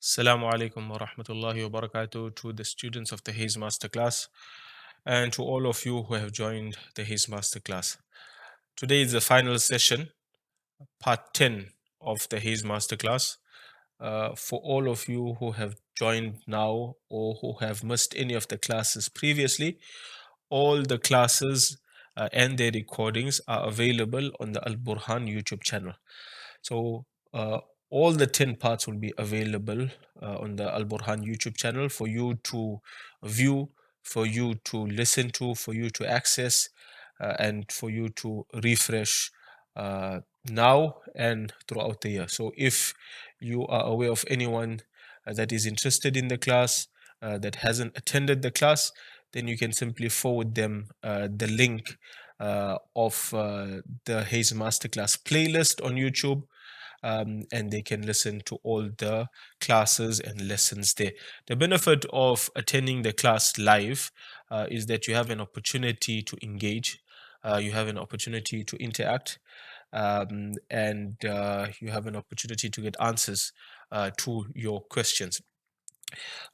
Assalamu alaikum wa rahmatullahi wa barakatuh to the students of the Haidh Masterclass and to all of you who have joined the Haidh Masterclass. Today is the final session, part 10 of the Haidh Masterclass. For all of you who have joined now or who have missed any of the classes previously, all the classes and their recordings are available on the Al-Burhan YouTube channel. So all the 10 parts will be available on the Al-Burhan YouTube channel for you to view, for you to listen to, for you to access, and for you to refresh now and throughout the year. So if you are aware of anyone that is interested in the class, that hasn't attended the class, then you can simply forward them the link of the Haidh Masterclass playlist on YouTube, and they can listen to all the classes and lessons there. The benefit of attending the class live is that you have an opportunity to engage, you have an opportunity to interact, and you have an opportunity to get answers to your questions.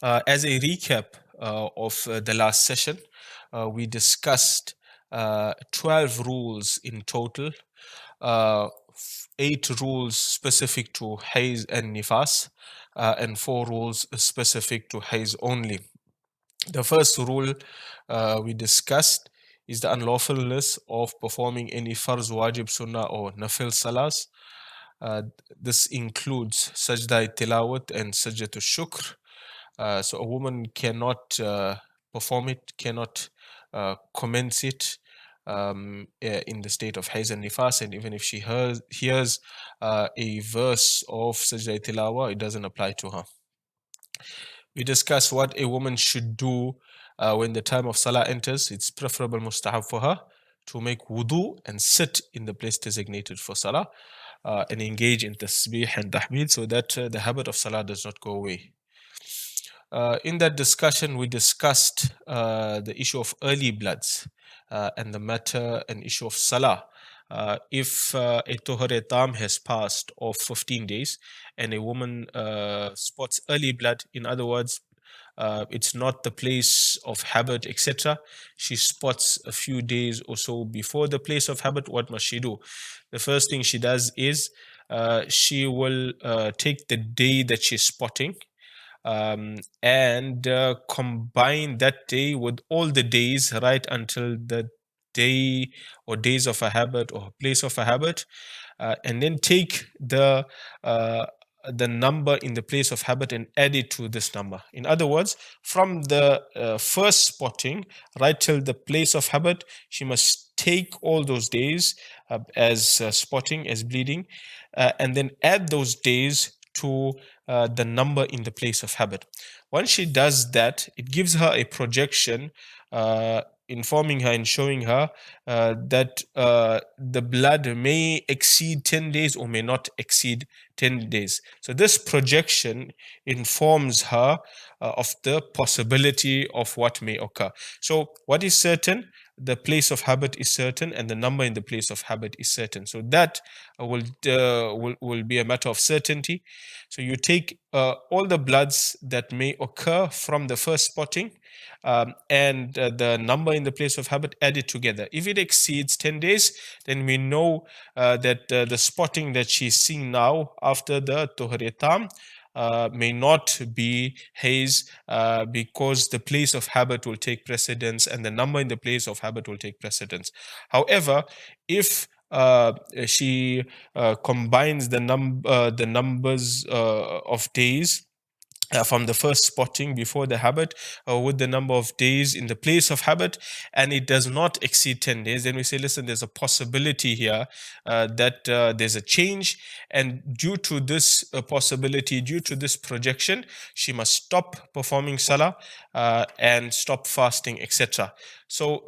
As a recap of the last session, we discussed 12 rules in total, 8 rules specific to Haidh and Nifas, and 4 rules specific to Haidh only. The first rule we discussed is the unlawfulness of performing any farz, wajib, sunnah, or nafil salas. This includes sajda tilawat and sajdatul shukr. So a woman cannot perform it, cannot commence it in the state of Haidh and Nifas, and even if she hears a verse of sajda tilawa, it doesn't apply to her. We discussed what a woman should do when the time of Salah enters. It's preferable mustahab for her to make wudu and sit in the place designated for Salah and engage in tasbih and tahmid so that the habit of Salah does not go away. In that discussion, we discussed the issue of early bloods and the matter and issue of Salah. If a Tohar Tam has passed of 15 days and a woman spots early blood, in other words, it's not the place of habit, etc. She spots a few days or so before the place of habit. What must she do? The first thing she does is she will take the day that she's spotting and combine that day with all the days right until the day or days of a habit or place of a habit, and then take the number in the place of habit and add it to this number. In other words, from the first spotting right till the place of habit, she must take all those days as spotting, as bleeding, and then add those days to the number in the place of habit. Once she does that, it gives her a projection informing her and showing her that the blood may exceed 10 days or may not exceed 10 days. So this projection informs her of the possibility of what may occur. So what is certain? The place of habit is certain and the number in the place of habit is certain. So that will be a matter of certainty. So you take all the bloods that may occur from the first spotting and the number in the place of habit added together. If it exceeds 10 days, then we know that the spotting that she's seeing now after the Tohar Tam may not be Haidh because the place of habit will take precedence and the number in the place of habit will take precedence. However, if she combines the numbers of days from the first spotting before the habit with the number of days in the place of habit, and it does not exceed 10 days, then we say, listen, there's a possibility here that there's a change, and due to this possibility, due to this projection, she must stop performing salah and stop fasting, etc. So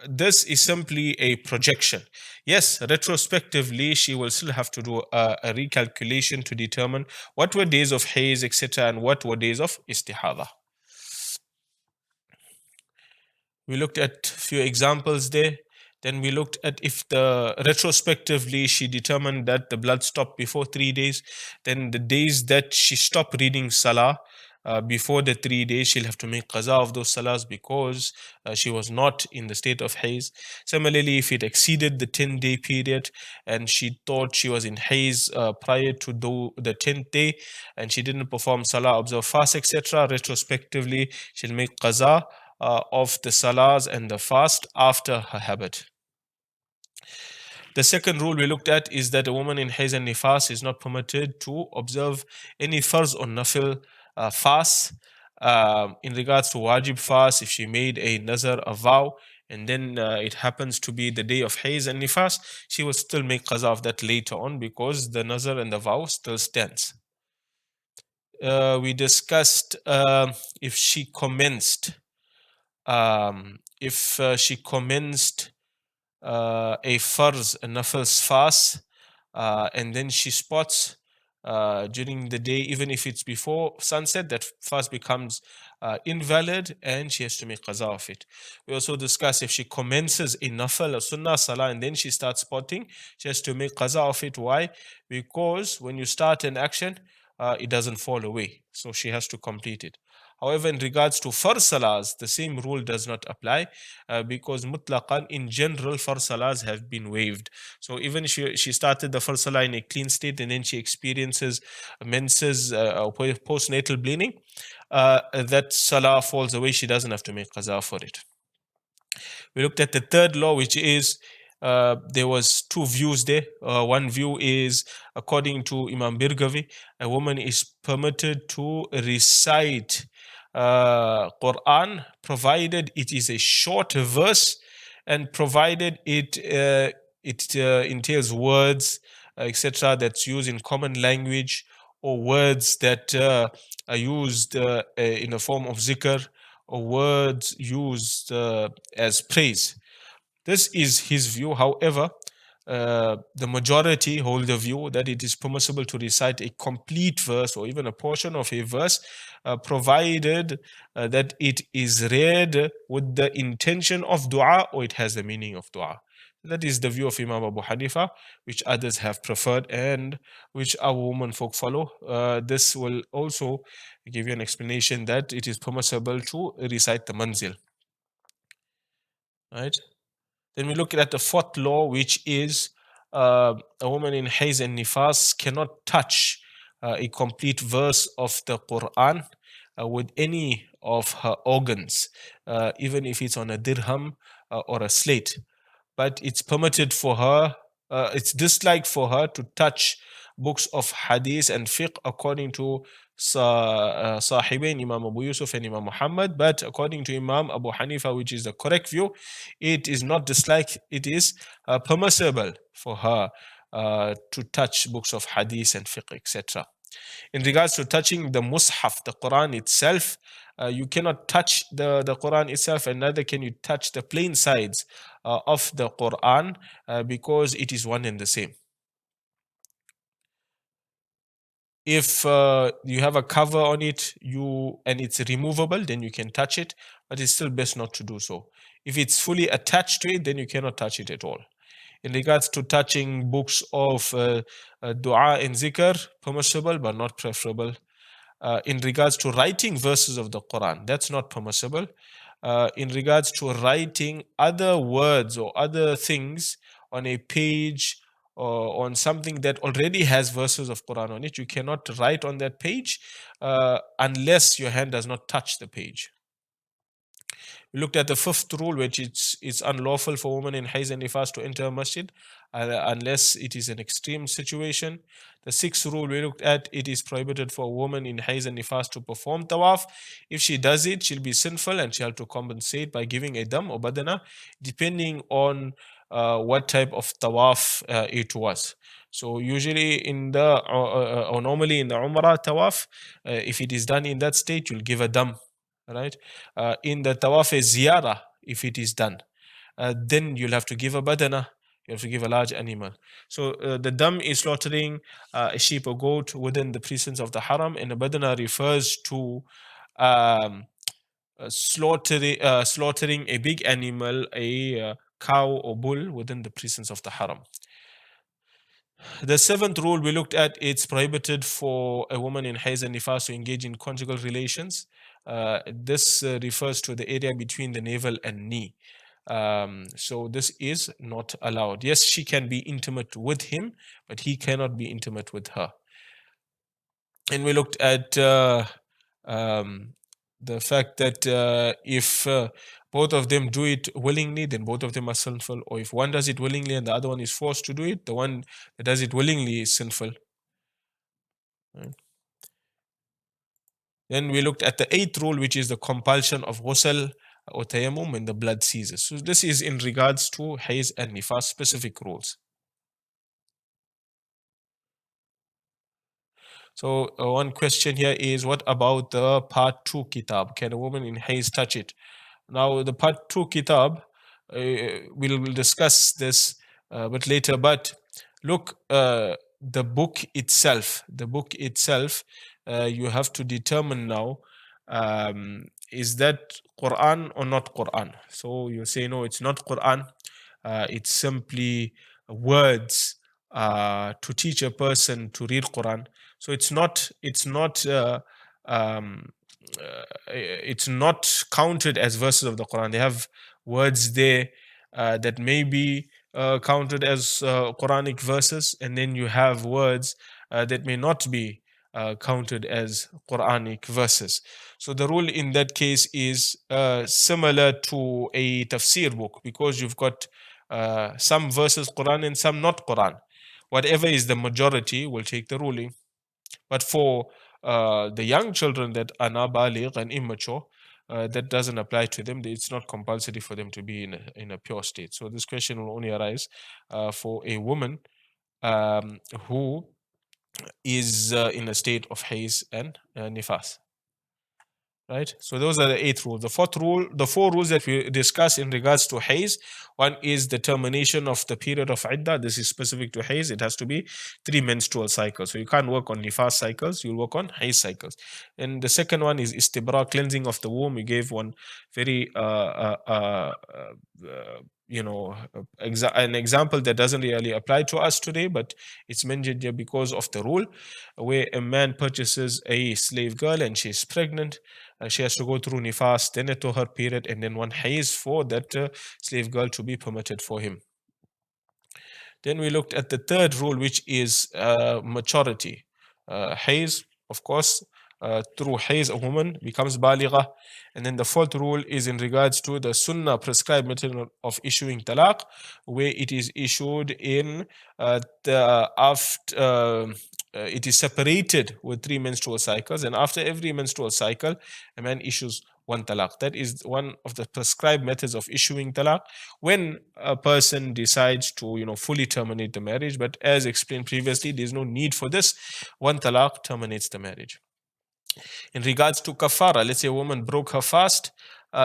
this is simply a projection. Yes, retrospectively, she will still have to do a recalculation to determine what were days of Haidh, etc., and what were days of istihada. We looked at a few examples there. Then we looked at if the retrospectively she determined that the blood stopped before 3 days, then the days that she stopped reading salah before the 3 days, she'll have to make qaza of those salahs because she was not in the state of haze. Similarly, if it exceeded the 10-day period and she thought she was in haze prior to the 10th day and she didn't perform salah, observe fast, etc., retrospectively, she'll make qaza of the salahs and the fast after her habit. The second rule we looked at is that a woman in Haidh and Nifas is not permitted to observe any farz or nafil fast. In regards to wajib fast, if she made a nazar, a vow, and then it happens to be the day of Haidh and Nifas, she will still make qaza of that later on because the nazar and the vow still stands. We discussed if she commenced a farz, a nafil's fast, and then she spots during the day, even if it's before sunset, that fast becomes invalid and she has to make qaza of it. We also discuss if she commences a nafil, a sunnah salah, and then she starts spotting, she has to make qaza of it. Why? Because when you start an action, it doesn't fall away, so she has to complete it. However, in regards to farz salahs, the same rule does not apply because mutlaqan, in general, farz salahs have been waived. So even she started the farz salah in a clean state and then she experiences menses or postnatal bleeding, that salah falls away. She doesn't have to make qaza for it. We looked at the third law, which is there was two views there. One view is, according to Imam Birgavi, a woman is permitted to recite Quran provided it is a short verse and provided it entails words, etc., that's used in common language, or words that are used in a form of zikr, or words used as praise. This is his view. However, the majority hold the view that it is permissible to recite a complete verse or even a portion of a verse, provided that it is read with the intention of dua or it has the meaning of dua. That is the view of Imam Abu Hanifa, which others have preferred and which our women folk follow. This will also give you an explanation that it is permissible to recite the manzil. Right? Then we look at the fourth law, which is a woman in Haidh and Nifas cannot touch a complete verse of the Quran with any of her organs, even if it's on a dirham or a slate. But it's permitted for her, it's disliked for her to touch books of hadith and fiqh according to Sahibain, Imam Abu Yusuf and Imam Muhammad. But according to Imam Abu Hanifa, which is the correct view, it is not disliked, it is permissible for her to touch books of hadith and fiqh, etc. In regards to touching the mushaf, the Quran itself, you cannot touch the Quran itself, and neither can you touch the plain sides of the Quran because it is one and the same. If you have a cover on it and it's removable, then you can touch it, but it's still best not to do so. If it's fully attached to it, then you cannot touch it at all. In regards to touching books of dua and zikr, permissible but not preferable. In regards to writing verses of the Quran, that's not permissible. In regards to writing other words or other things on a page or on something that already has verses of Quran on it, you cannot write on that page unless your hand does not touch the page. We looked at the fifth rule, which it's unlawful for women in Haidh and Nifas to enter a masjid unless it is an extreme situation. The sixth rule we looked at, it is prohibited for a woman in Haidh and Nifas to perform tawaf. If she does it, she'll be sinful and she'll have to compensate by giving a dam or badana, depending on what type of tawaf it was. So usually in the or normally in the Umrah tawaf, if it is done in that state, you'll give a dam. Right? In the tawaf ziyarah, if it is done, then you'll have to give a badana, you have to give a large animal. So the dam is slaughtering a sheep or goat within the precincts of the haram, and the badana refers to slaughtering a big animal, a cow or bull within the precincts of the haram. The seventh rule we looked at, it's prohibited for a woman in Haidh and Nifas to engage in conjugal relations. This refers to the area between the navel and knee. So this is not allowed. Yes, she can be intimate with him, but he cannot be intimate with her. And we looked at um, the fact that if both of them do it willingly, then both of them are sinful. Or if one does it willingly and the other one is forced to do it, the one that does it willingly is sinful. Right? Then we looked at the eighth rule, which is the compulsion of ghusl or tayammum when the blood ceases. So this is in regards to Haidh and Nifas specific rules. So one question here is, what about the part 2 kitab? Can a woman in Haidh touch it? Now the part 2 kitab, we'll discuss this but later. But look, the book itself, you have to determine now, is that Quran or not Quran? So you say, no, it's not Quran. It's simply words to teach a person to read Quran. So it's not counted as verses of the Quran. They have words there that may be counted as Quranic verses, and then you have words that may not be counted as Quranic verses. So the rule in that case is similar to a tafsir book, because you've got some verses Quran and some not Quran. Whatever is the majority will take the ruling. But for the young children that are now baligh and immature, that doesn't apply to them. It's not compulsory for them to be in a pure state. So this question will only arise for a woman who is in a state of haze and nifas. Right. So those are the eight rules. The four rules that we discuss in regards to haze. One is the termination of the period of iddah. This is specific to haze. It has to be 3 menstrual cycles. So you can't work on nifas cycles. You'll work on haze cycles. And the second one is istibra, cleansing of the womb. We gave one very an example that doesn't really apply to us today, but it's mentioned here because of the rule, where a man purchases a slave girl and she's pregnant. She has to go through nifas, then to her period, and then one haze for that slave girl to be permitted for him. Then we looked at the third rule, which is maturity. Haze, of course, through haze, a woman becomes baligha. And then the fourth rule is in regards to the sunnah prescribed method of issuing talaq, where it is issued in it is separated with 3 menstrual cycles, and after every menstrual cycle, a man issues one talaq. That is one of the prescribed methods of issuing talaq when a person decides to, fully terminate the marriage. But as explained previously, there's no need for this. One talaq terminates the marriage. In regards to kafara, let's say a woman broke her fast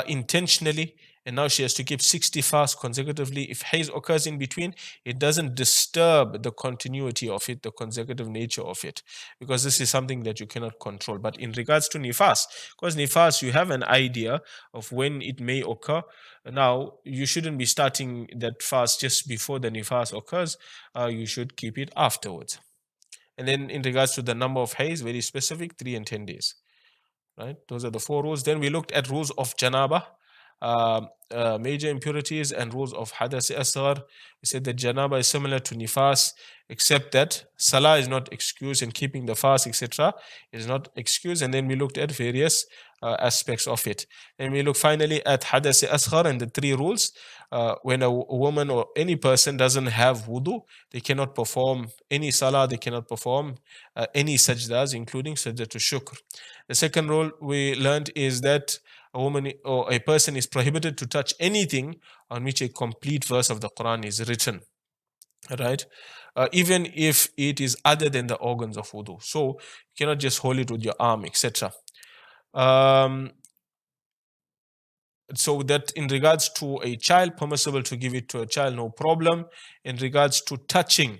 intentionally, and now she has to keep 60 fasts consecutively. If haze occurs in between, it doesn't disturb the continuity of it, the consecutive nature of it, because this is something that you cannot control. But in regards to nifas, because nifas, you have an idea of when it may occur. Now, you shouldn't be starting that fast just before the nifas occurs. You should keep it afterwards. And then in regards to the number of haze, very specific, 3 and 10 days. Right? Those are the 4 rules. Then we looked at rules of janaba, major impurities, and rules of hadath asghar. We said that janaba is similar to nifas, except that salah is not excused, and keeping the fast, etc., is not excused. And then we looked at various aspects of it. And we look finally at hadath asghar and the 3 rules. When a woman or any person doesn't have wudu, they cannot perform any salah, they cannot perform any sajdas, including sajda to shukr. The second rule we learned is that a woman or a person is prohibited to touch anything on which a complete verse of the Quran is written, right? Even if it is other than the organs of wudu. So you cannot just hold it with your arm, etc. So that in regards to a child, permissible to give it to a child, no problem. In regards to touching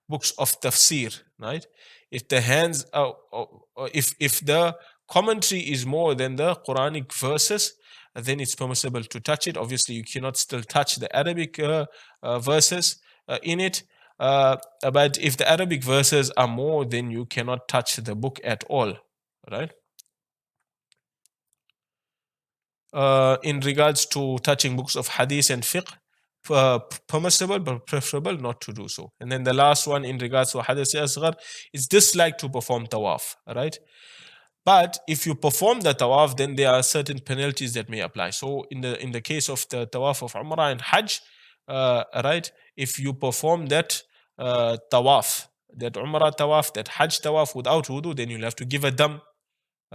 books of tafsir, right? If the hands are, if the commentary is more than the Quranic verses, then it's permissible to touch it. Obviously, you cannot still touch the Arabic verses in it. But if the Arabic verses are more, then you cannot touch the book at all, right? In regards to touching books of hadith and fiqh, permissible but preferable not to do so. And then the last one in regards to hadith asghar, it's disliked to perform tawaf, right? But if you perform the tawaf, then there are certain penalties that may apply. So in the case of the tawaf of Umrah and Hajj, right, if you perform that tawaf, that Umrah tawaf, that Hajj tawaf without wudu, then you'll have to give a dam,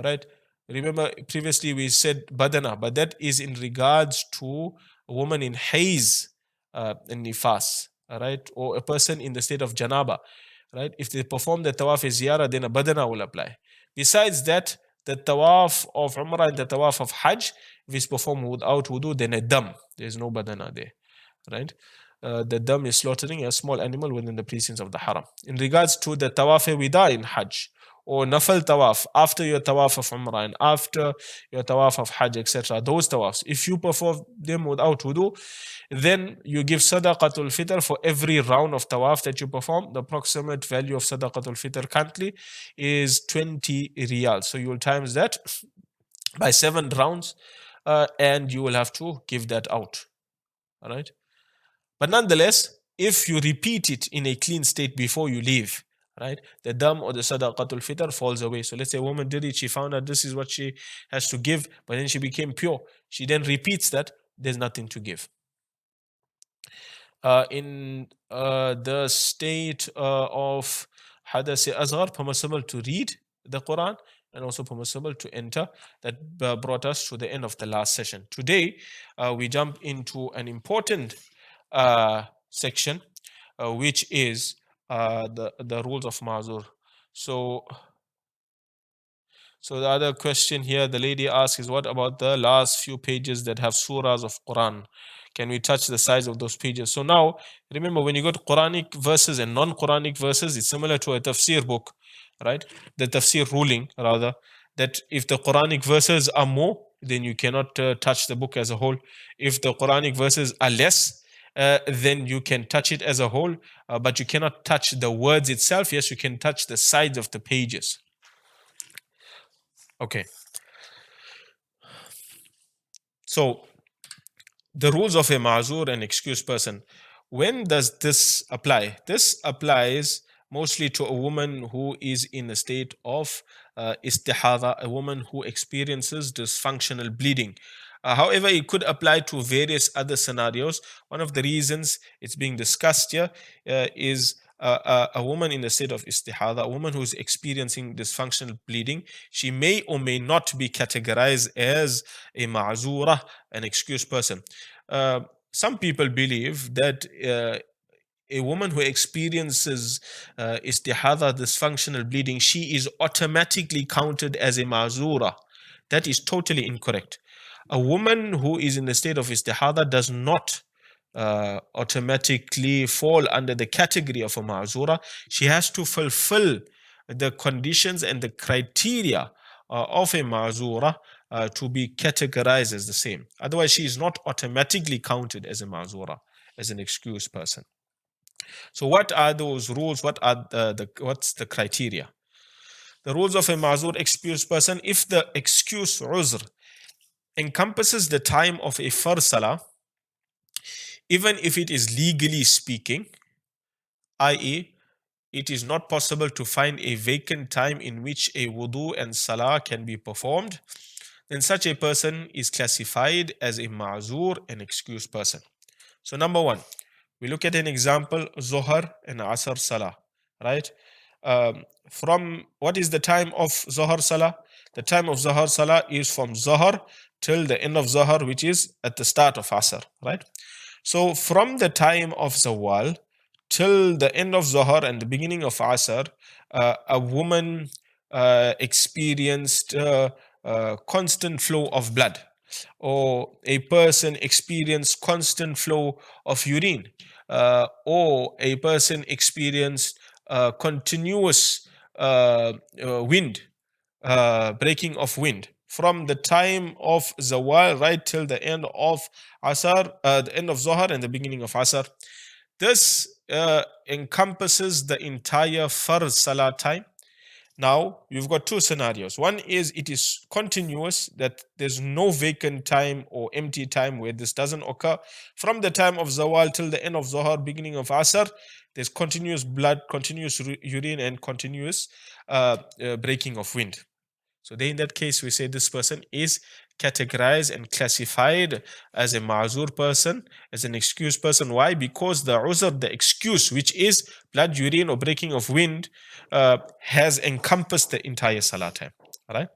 right? Remember previously we said badana, but that is in regards to a woman in haze, in nifas, right, or a person in the state of janaba, right? If they perform the tawaf as ziyarah, then a badana will apply. Besides that, the tawaf of Umrah and the tawaf of Hajj, if it's performed without wudu, then a dam. There's no badana there, right? The dam is slaughtering a small animal within the precincts of the haram. In regards to the tawaf wida in Hajj, or nafal tawaf, after your tawaf of Umrah and after your tawaf of Hajj, etc., those tawafs, if you perform them without wudu, then you give sadaqatul fitr for every round of tawaf that you perform. The approximate value of sadaqatul fitr currently is 20 riyal. So you will times that by 7 rounds, and you will have to give that out. All right. But nonetheless, if you repeat it in a clean state before you leave, right, the dam or the sadaqatul fitr falls away. So let's say a woman did it, she found out this is what she has to give, but then she became pure. She then repeats that, there's nothing to give. In the state of hadath asghar, permissible to read the Quran and also permissible to enter. That brought us to the end of the last session. Today, we jump into an important section, which is the rules of Mazur. So the other question here, the lady asks, is what about the last few pages that have surahs of Quran? Can we touch the size of those pages? So now, remember, when you go to Quranic verses and non-Quranic verses, it's similar to a tafsir book, right? The tafsir ruling, rather, that if the Quranic verses are more, then you cannot touch the book as a whole. If the Quranic verses are less, then you can touch it as a whole, but you cannot touch the words itself. Yes, you can touch the sides of the pages. Okay. So the rules of a ma'zur, an excused person. When does this apply? This applies mostly to a woman who is in a state of istihada, a woman who experiences dysfunctional bleeding. However, it could apply to various other scenarios. One of the reasons it's being discussed here is a woman in a state of istihada, a woman who is experiencing dysfunctional bleeding. She may or may not be categorized as a ma'zura, an excused person. Some people believe that a woman who experiences istihada, dysfunctional bleeding, she is automatically counted as a ma'zura. That is totally incorrect. A woman who is in the state of istihada does not automatically fall under the category of a ma'zura. She has to fulfill the conditions and the criteria of a ma'zura to be categorized as the same. Otherwise, she is not automatically counted as a ma'zura, as an excused person. So what are those rules? What's the criteria? The rules of a ma'zur, excused person: if the excuse uzr encompasses the time of a fard salah, even if it is legally speaking, i.e., it is not possible to find a vacant time in which a wudu and salah can be performed, then such a person is classified as a ma'zur, an excused person. So number one, we look at an example, Zohar and Asr Salah, right? From what is the time of Zohar Salah? The time of Zohar Salah is from Zohar till the end of Zohar, which is at the start of Asr, right? So from the time of Zawal till the end of Zohar and the beginning of Asr, a woman experienced constant flow of blood, or a person experienced constant flow of urine, or a person experienced continuous wind, breaking of wind, from the time of Zawal right till the end of Asr, the end of Zohar and the beginning of Asr. This encompasses the entire Farz Salah time. Now, you've got two scenarios. One is it is continuous, that there's no vacant time or empty time where this doesn't occur. From the time of Zawal till the end of Zohar, beginning of Asr, there's continuous blood, continuous urine, and continuous breaking of wind. So then in that case, we say this person is categorized and classified as a ma'zur person, as an excused person. Why? Because the uzr, the excuse, which is blood, urine, or breaking of wind, has encompassed the entire salah time. All right?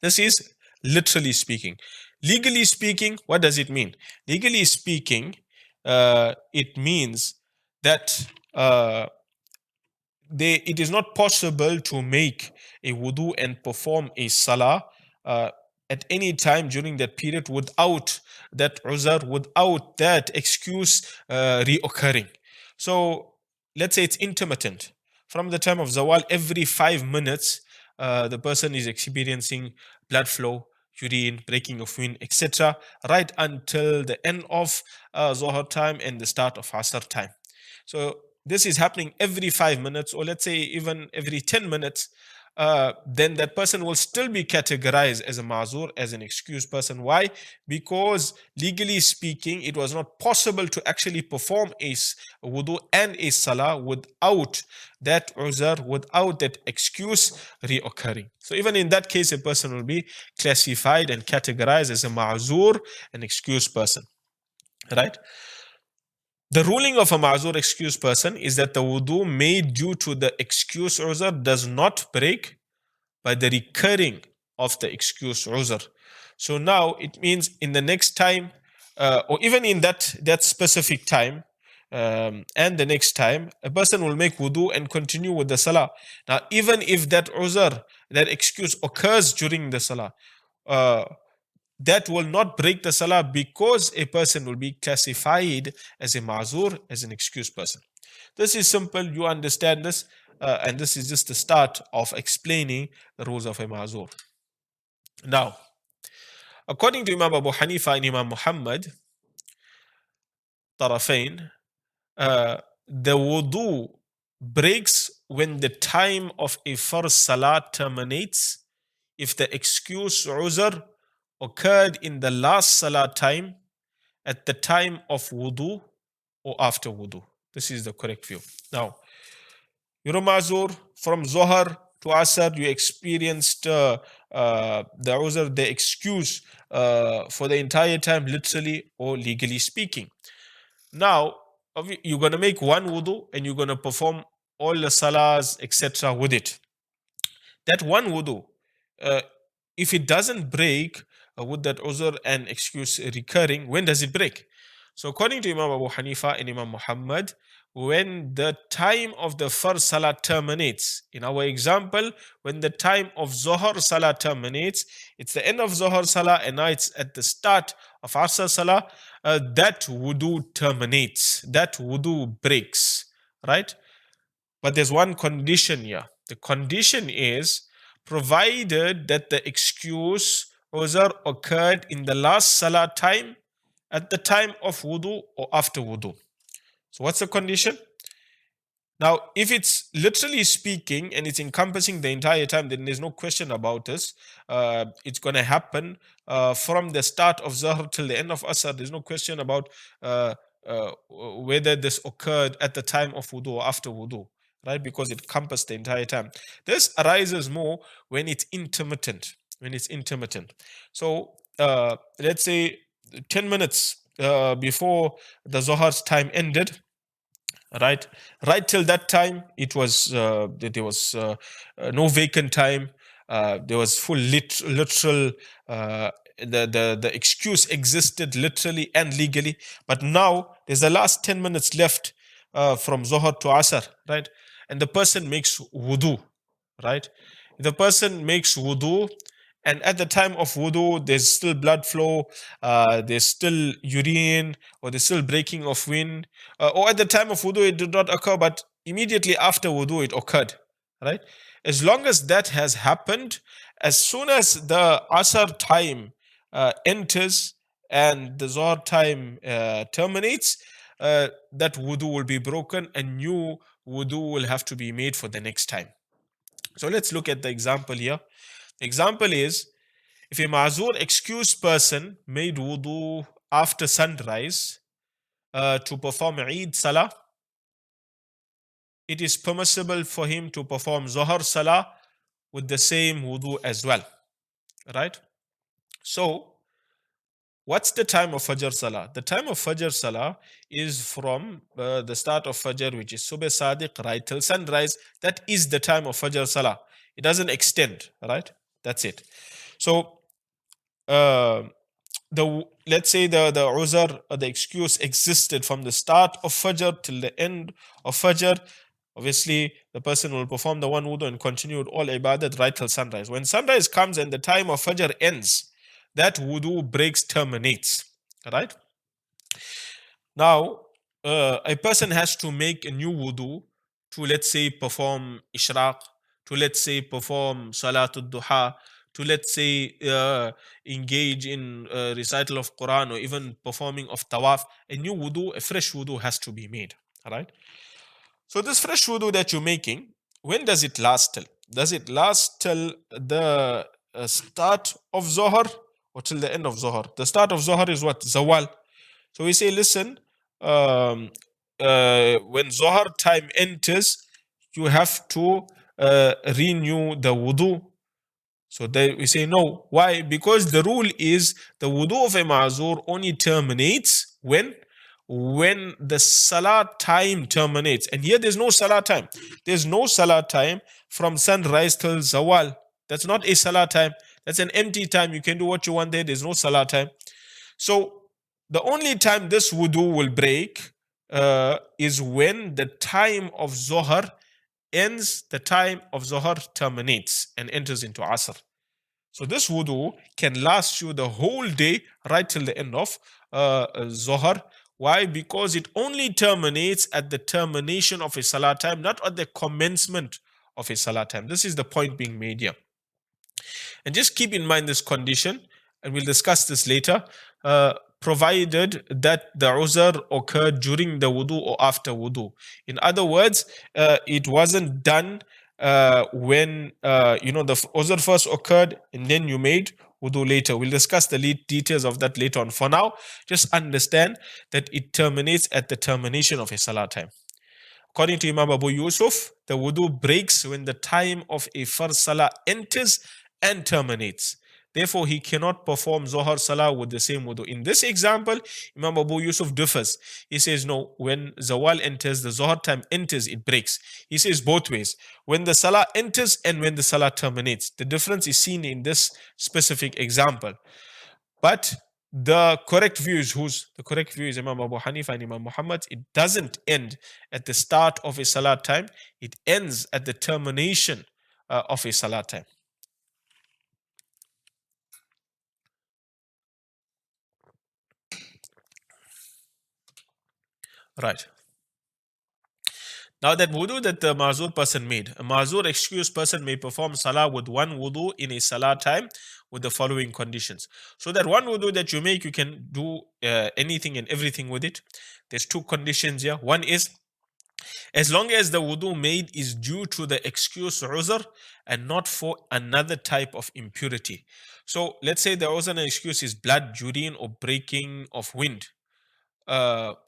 This is literally speaking. Legally speaking, what does it mean? Legally speaking, it means that it is not possible to make a wudu and perform a salah at any time during that period without that uzr, without that excuse reoccurring. So let's say it's intermittent. From the time of Zawal, every 5 minutes, the person is experiencing blood flow, urine, breaking of wind, etc., right until the end of Zohar time and the start of Asr time. So this is happening every 5 minutes, or let's say even every 10 minutes, then that person will still be categorized as a ma'zur, as an excused person. Why? Because legally speaking, it was not possible to actually perform a wudu and a salah without that uzr, without that excuse reoccurring. So even in that case, a person will be classified and categorized as a ma'zur, an excused person. Right? The ruling of a ma'zur excused person is that the wudu made due to the excuse uzr does not break by the recurring of the excuse uzr. So now it means in the next time, or even in that specific time, and the next time, a person will make wudu and continue with the salah. Now, even if that uzr, that excuse occurs during the salah, that will not break the salah, because a person will be classified as a ma'zur, as an excused person. This is simple, you understand this, and this is just the start of explaining the rules of a ma'zur. Now, according to Imam Abu Hanifa and Imam Muhammad, Tarafain, the wudu breaks when the time of a farz salah terminates if the excuse uzr occurred in the last salah time, at the time of wudu, or after wudu. This is the correct view. Now, you're a ma'zur from Zohar to Asr, you experienced the uzr, the excuse for the entire time, literally or legally speaking. Now, you're going to make one wudu and you're going to perform all the salahs, etc. with it. That one wudu, if it doesn't break with that uzr and excuse recurring, when does it break? So according to Imam Abu Hanifa and Imam Muhammad, when the time of the first salah terminates. In our example, when the time of Zohar salah terminates, it's the end of Zohar salah and now it's at the start of Asr salah, that wudu terminates, that wudu breaks, right? But there's one condition here. The condition is provided that the excuse uzr occurred in the last salah time, at the time of wudu or after wudu. So what's the condition? Now, if it's literally speaking and it's encompassing the entire time, then there's no question about this. It's going to happen from the start of Zahr till the end of Asr. There's no question about whether this occurred at the time of wudu or after wudu, right? Because it encompassed the entire time. This arises more when it's intermittent. So let's say 10 minutes before the Zohar's time ended, right till that time, it was there was no vacant time. There was full literal the excuse existed literally and legally. But now there's the last 10 minutes left from Zohar to Asr, right? And the person makes wudu, right? The person makes wudu, and at the time of wudu, there's still blood flow, there's still urine, or there's still breaking of wind, or at the time of wudu, it did not occur, but immediately after wudu, it occurred, right? As long as that has happened, as soon as the Asr time enters and the Zohar time terminates, that wudu will be broken and new wudu will have to be made for the next time. So let's look at the example here. The example is, if a ma'zur excused person made wudu after sunrise to perform Eid Salah, it is permissible for him to perform Zohar Salah with the same wudu as well, right? So, what's the time of Fajr Salah? The time of Fajr Salah is from the start of Fajr, which is Subh Sadiq, right till sunrise. That is the time of Fajr Salah. It doesn't extend, right? That's it. So, let's say the uzr or the excuse existed from the start of Fajr till the end of Fajr. Obviously, the person will perform the one wudu and continue with all ibadat right till sunrise. When sunrise comes and the time of Fajr ends, that wudu breaks, terminates. Right? Now, a person has to make a new wudu to, let's say, perform ishraq, to, let's say, perform salatul duha, to, let's say, engage in recital of Quran or even performing of tawaf. A new wudu, a fresh wudu has to be made. All right. So this fresh wudu that you're making, when does it last till? Does it last till the start of Zohar or till the end of Zohar? The start of Zohar is what? Zawal. So we say, listen, when Zohar time enters, you have to renew the wudu. So we say no. Why? Because the rule is the wudu of a ma'zur only terminates when the salah time terminates. And here there's no salah time. There's no salah time from sunrise till zawal. That's not a salah time. That's an empty time. You can do what you want there. There's no salah time. So the only time this wudu will break is when the time of Zohar ends, the time of Zohar terminates and enters into Asr. So this wudu can last you the whole day right till the end of Zohar. Why? Because it only terminates at the termination of a salah time, not at the commencement of a salah time. This is the point being made here. And just keep in mind this condition, and we'll discuss this later, provided that the uzr occurred during the wudu or after wudu. In other words, it wasn't done when the uzr first occurred and then you made wudu later. We'll discuss the details of that later on. For now, just understand that it terminates at the termination of a salah time. According to Imam Abu Yusuf, the wudu breaks when the time of a farz salah enters and terminates. Therefore, he cannot perform Zohar Salah with the same wudu. In this example, Imam Abu Yusuf differs. He says, no, when Zawal enters, the Zohar time enters, it breaks. He says both ways. When the Salah enters and when the Salah terminates. The difference is seen in this specific example. But the correct view is whose? The correct view is Imam Abu Hanifa and Imam Muhammad. It doesn't end at the start of a Salah time. It ends at the termination of a Salah time. Right. Now that wudu that the ma'zur person made, a ma'zur excused person may perform salah with one wudu in a salah time with the following conditions. So that one wudu that you make, you can do anything and everything with it. There's two conditions here. One is, as long as the wudu made is due to the excuse uzr and not for another type of impurity. So let's say the uzr and excuse is blood, urine, or breaking of wind.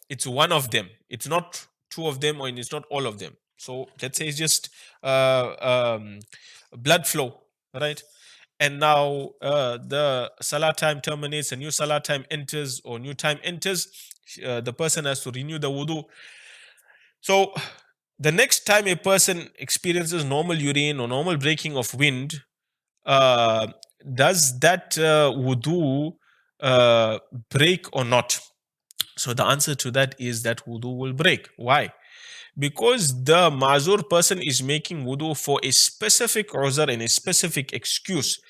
It's one of them. It's not two of them, or it's not all of them. So let's say it's just blood flow, right? And now the salah time terminates, a new salah time enters, or new time enters. The person has to renew the wudu. So the next time a person experiences normal urine or normal breaking of wind, does that wudu break or not? So the answer to that is that wudu will break. Why? Because the ma'zur person is making wudu for a specific uzr and a specific excuse.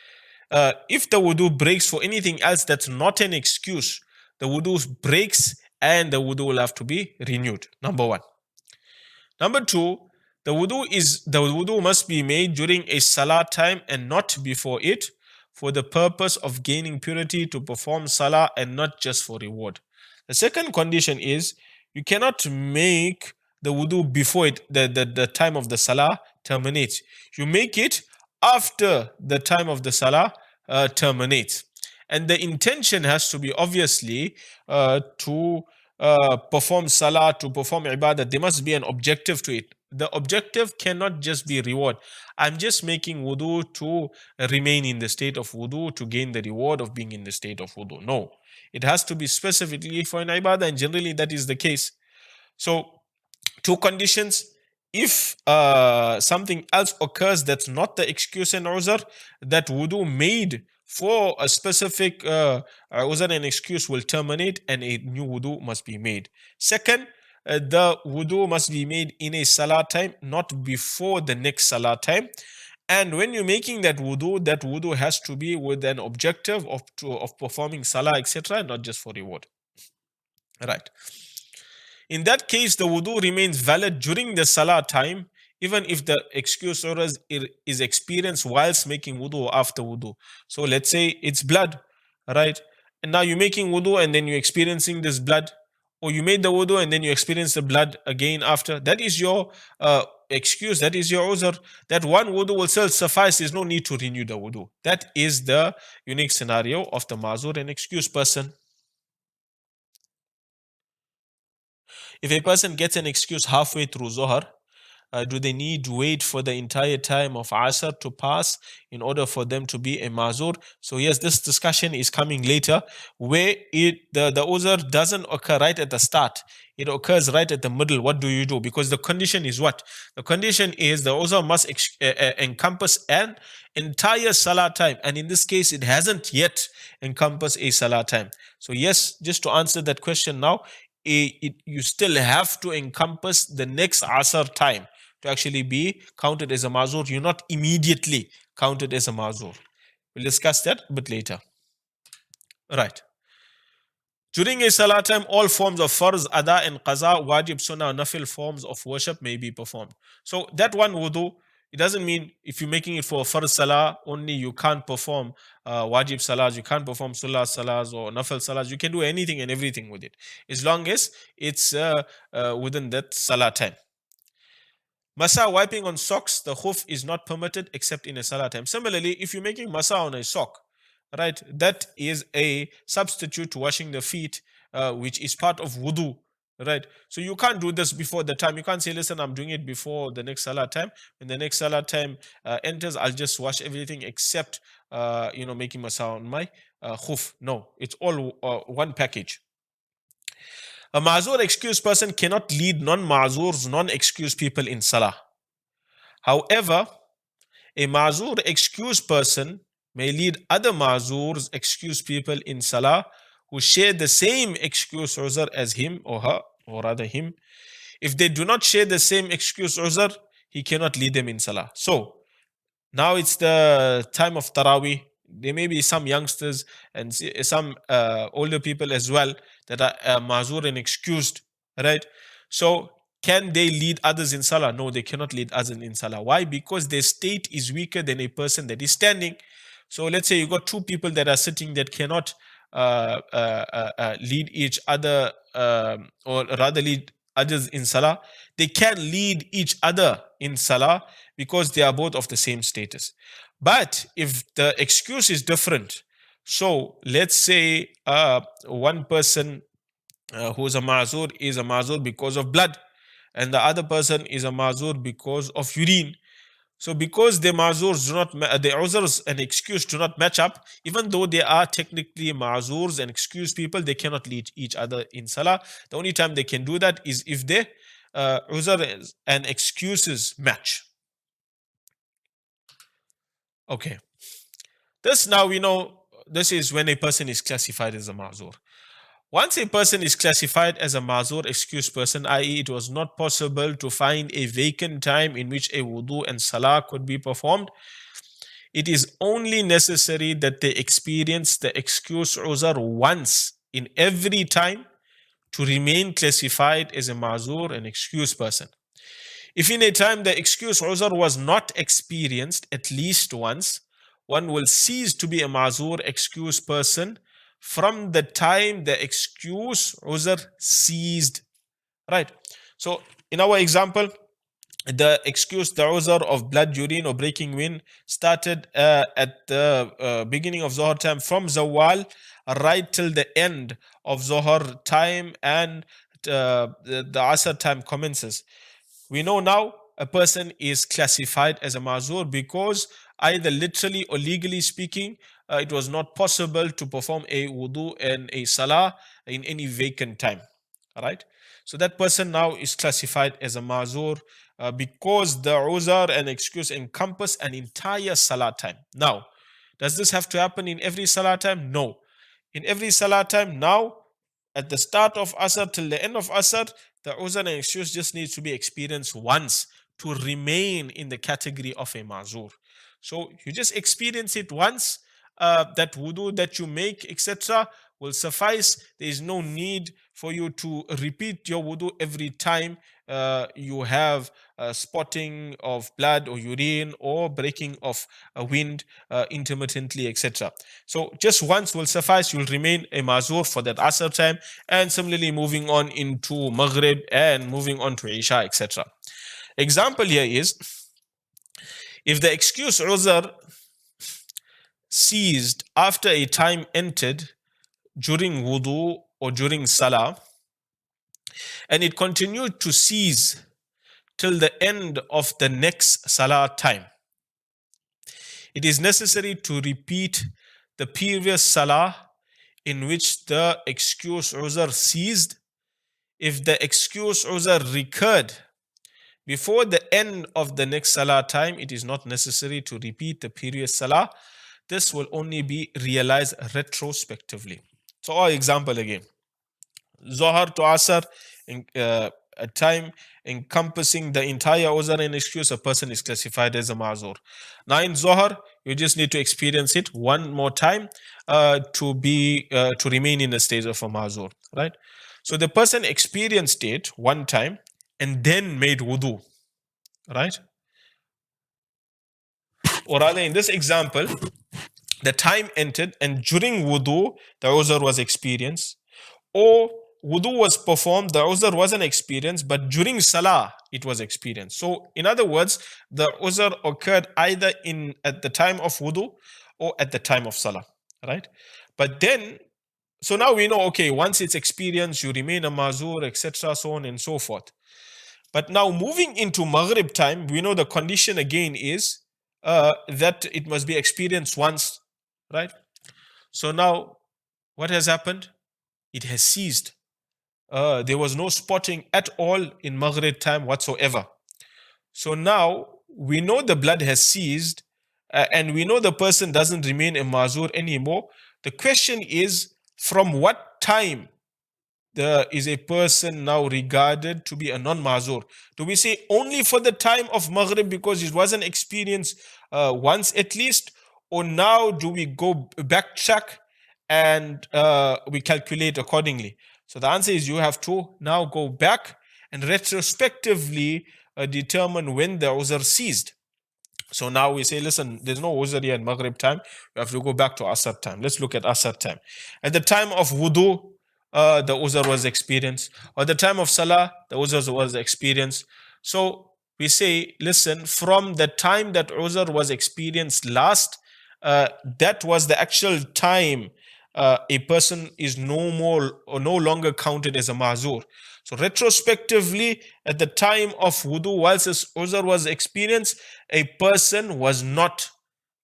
If the wudu breaks for anything else that's not an excuse, the wudu breaks and the wudu will have to be renewed. Number one. Number two, The wudu must be made during a salah time and not before it, for the purpose of gaining purity to perform salah and not just for reward. The second condition is you cannot make the wudu before the time of the salah terminates. You make it after the time of the salah terminates. And the intention has to be obviously to perform salah, to perform ibadah. There must be an objective to it. The objective cannot just be reward. I'm just making wudu to remain in the state of wudu to gain the reward of being in the state of wudu. No, it has to be specifically for an ibadah, and generally that is the case. So, two conditions. If something else occurs that's not the excuse and uzr, that wudu made for a specific uzr and excuse will terminate and a new wudu must be made. Second, the wudu must be made in a salah time, not before the next salah time. And when you're making that wudu has to be with an objective of performing salah, etc., not just for reward. Right. In that case, the wudu remains valid during the salah time, even if the excuse or is experienced whilst making wudu or after wudu. So let's say it's blood, right? And now you're making wudu and then you're experiencing this blood, or you made the wudu and then you experience the blood again after. That is your excuse, that is your uzr. That one wudu will still suffice. There's no need to renew the wudu. That is the unique scenario of the mazur and excuse person. If a person gets an excuse halfway through Zohar, do they need to wait for the entire time of Asr to pass in order for them to be a mazur? So yes, this discussion is coming later, where the uzr doesn't occur right at the start. It occurs right at the middle. What do you do? Because the condition is what? The condition is the uzr must encompass an entire salah time. And in this case, it hasn't yet encompassed a salah time. So yes, just to answer that question now, you still have to encompass the next Asr time to actually be counted as a mazur. You're not immediately counted as a mazur. We'll discuss that a bit later. Right. During a salah time, all forms of farz, ada and qaza, wajib, sunnah, nafil forms of worship may be performed. So that one wudu, it doesn't mean if you're making it for farz salah only, you can't perform wajib salahs, you can't perform sunnah salahs or nafil salahs. You can do anything and everything with it, as long as it's within that salah time. Masa, wiping on socks, the khuf is not permitted except in a salah time. Similarly, if you're making masa on a sock, right, that is a substitute to washing the feet, which is part of wudu, right? So you can't do this before the time. You can't say, listen, I'm doing it before the next salah time. When the next salah time enters, I'll just wash everything except, making masa on my khuf. No, it's all one package. A mazur excused person cannot lead non-mazurs, non-excused people in salah. However, a mazur excused person may lead other mazurs excused people in salah who share the same excuse uzr as him or her, or rather him. If they do not share the same excuse uzr, he cannot lead them in salah. So now it's the time of Taraweeh. There may be some youngsters and some older people as well that are mazur and excused, right? So can they lead others in salah? No, they cannot lead others in salah. Why? Because their state is weaker than a person that is standing. So let's say you got two people that are sitting that cannot lead each other, or rather lead others in salah. They can lead each other in salah because they are both of the same status. But if the excuse is different, so let's say one person who is a mazur because of blood, and the other person is a mazur because of urine. So because the mazurs do not, the uzrs and excuse do not match up, even though they are technically mazurs and excuse people, they cannot lead each other in salah. The only time they can do that is if the uzr and excuses match. Okay. This now we know, this is when a person is classified as a mazur. Once a person is classified as a mazur excuse person, i.e. it was not possible to find a vacant time in which a wudu and salah could be performed, it is only necessary that they experience the excuse uzr once in every time to remain classified as a mazur and excuse person. If in a time the excuse uzr was not experienced at least once, one will cease to be a mazur excuse person from the time the excuse uzr ceased. Right. So in our example, the excuse, the uzr of blood, urine, or breaking wind started at the beginning of Zohar time from Zawal right till the end of Zohar time, and the Asr time commences. We know now a person is classified as a mazur because either literally or legally speaking, it was not possible to perform a wudu and a salah in any vacant time. All right. So that person now is classified as a mazur because the uzar and excuse encompass an entire salah time. Now, does this have to happen in every salah time? No. In every salah time, now at the start of Asr till the end of Asr, the uzr and excuse just needs to be experienced once to remain in the category of a mazur. So you just experience it once, that wudu that you make, etc., will suffice. There is no need for you to repeat your wudu every time you have spotting of blood or urine or breaking of wind intermittently, etc. So just once will suffice. You'll remain a mazur for that asr time, and similarly moving on into maghrib and moving on to isha, etc. Example here is, if the excuse uzr ceased after a time entered during wudu or during salah, and it continued to cease till the end of the next salah time, it is necessary to repeat the previous salah in which the excuse uzr ceased. If the excuse uzr recurred before the end of the next salah time, it is not necessary to repeat the previous salah. This will only be realized retrospectively. So our example again, Zohar to Asr, in a time encompassing the entire uzr and excuse, a person is classified as a mazur. Now in Zohar, you just need to experience it one more time to remain in the state of a mazur, right? So the person experienced it one time and then made wudu, right? Or rather, in this example, the time entered and during wudu, the uzr was experienced, or wudu was performed, the uzr wasn't experienced, but during salah it was experienced. So in other words, the uzr occurred either in at the time of wudu or at the time of salah, right? But then, so now we know, okay, once it's experienced, you remain a mazur, etc., so on and so forth. But now moving into maghrib time, we know the condition again is that it must be experienced once, right? So now what has happened? It has ceased. There was no spotting at all in maghrib time whatsoever. So now we know the blood has ceased, and we know the person doesn't remain a mazur anymore. The question is, from what time is a person now regarded to be a non-mazur? Do we say only for the time of maghrib because it wasn't experienced once at least, or now do we go backtrack and we calculate accordingly? So the answer is, you have to now go back and retrospectively determine when the uzr ceased. So now we say, listen, there's no uzr here in maghrib time. We have to go back to asr time. Let's look at asr time. At the time of wudu, the uzr was experienced. Or the time of salah, the uzr was experienced. So we say, listen, from the time that uzr was experienced last, that was the actual time a person is no more or no longer counted as a mazur. So retrospectively, at the time of wudu, whilst this uzr was experienced, a person was not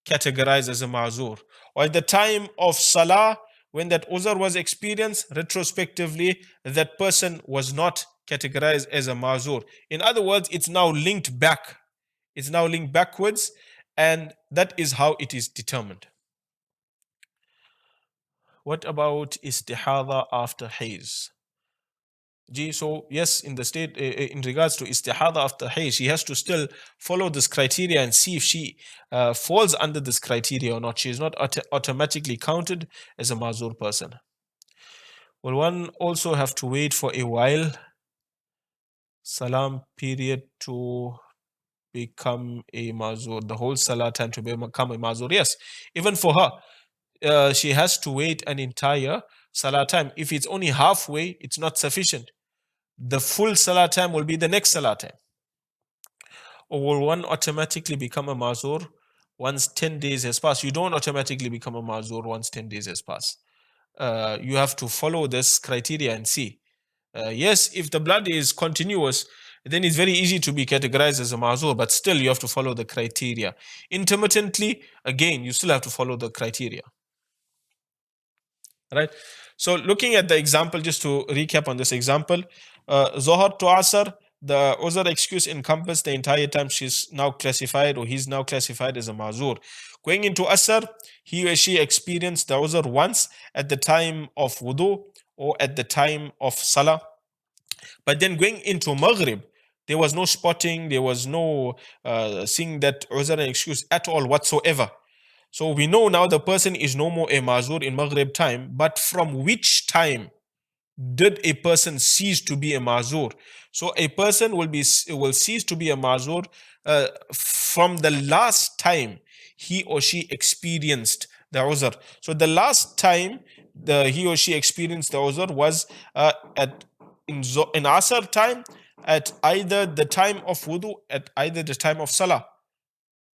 categorized as a mazur. Or at the time of salah, when that uzr was experienced, retrospectively, that person was not categorized as a mazur. In other words, it's now linked back. It's now linked backwards, and that is how it is determined. What about istihada after haidh? So yes, in the state, in regards to istihada after haidh, she has to still follow this criteria and see if she falls under this criteria or not. She is not automatically counted as a mazur person. Will one also have to wait for a while salam period to become a mazur, the whole salah time to become a mazur. Yes, even for her, she has to wait an entire salah time. If it's only halfway, it's not sufficient. The full salah time will be the next salah time. Or will one automatically become a mazur once 10 days has passed? You don't automatically become a mazur once 10 days has passed. You have to follow this criteria and see. Yes, if the blood is continuous, then it's very easy to be categorized as a mazur, but still you have to follow the criteria. Intermittently, again, you still have to follow the criteria. Right? So looking at the example, just to recap on this example, Zohar to Asr, the Uzr excuse encompassed the entire time. She's now classified, or he's now classified as a mazur. Going into Asr, he or she experienced the Uzr once at the time of wudu or at the time of salah. But then going into Maghrib, there was no spotting, there was no seeing that Uzr and excuse at all whatsoever. So we know now the person is no more a mazur in Maghrib time, but from which time did a person cease to be a mazur? So a person will cease to be a mazur from the last time he or she experienced the uzr. So the last time he or she experienced the uzr was at in Asr time, at either the time of wudu, at either the time of salah.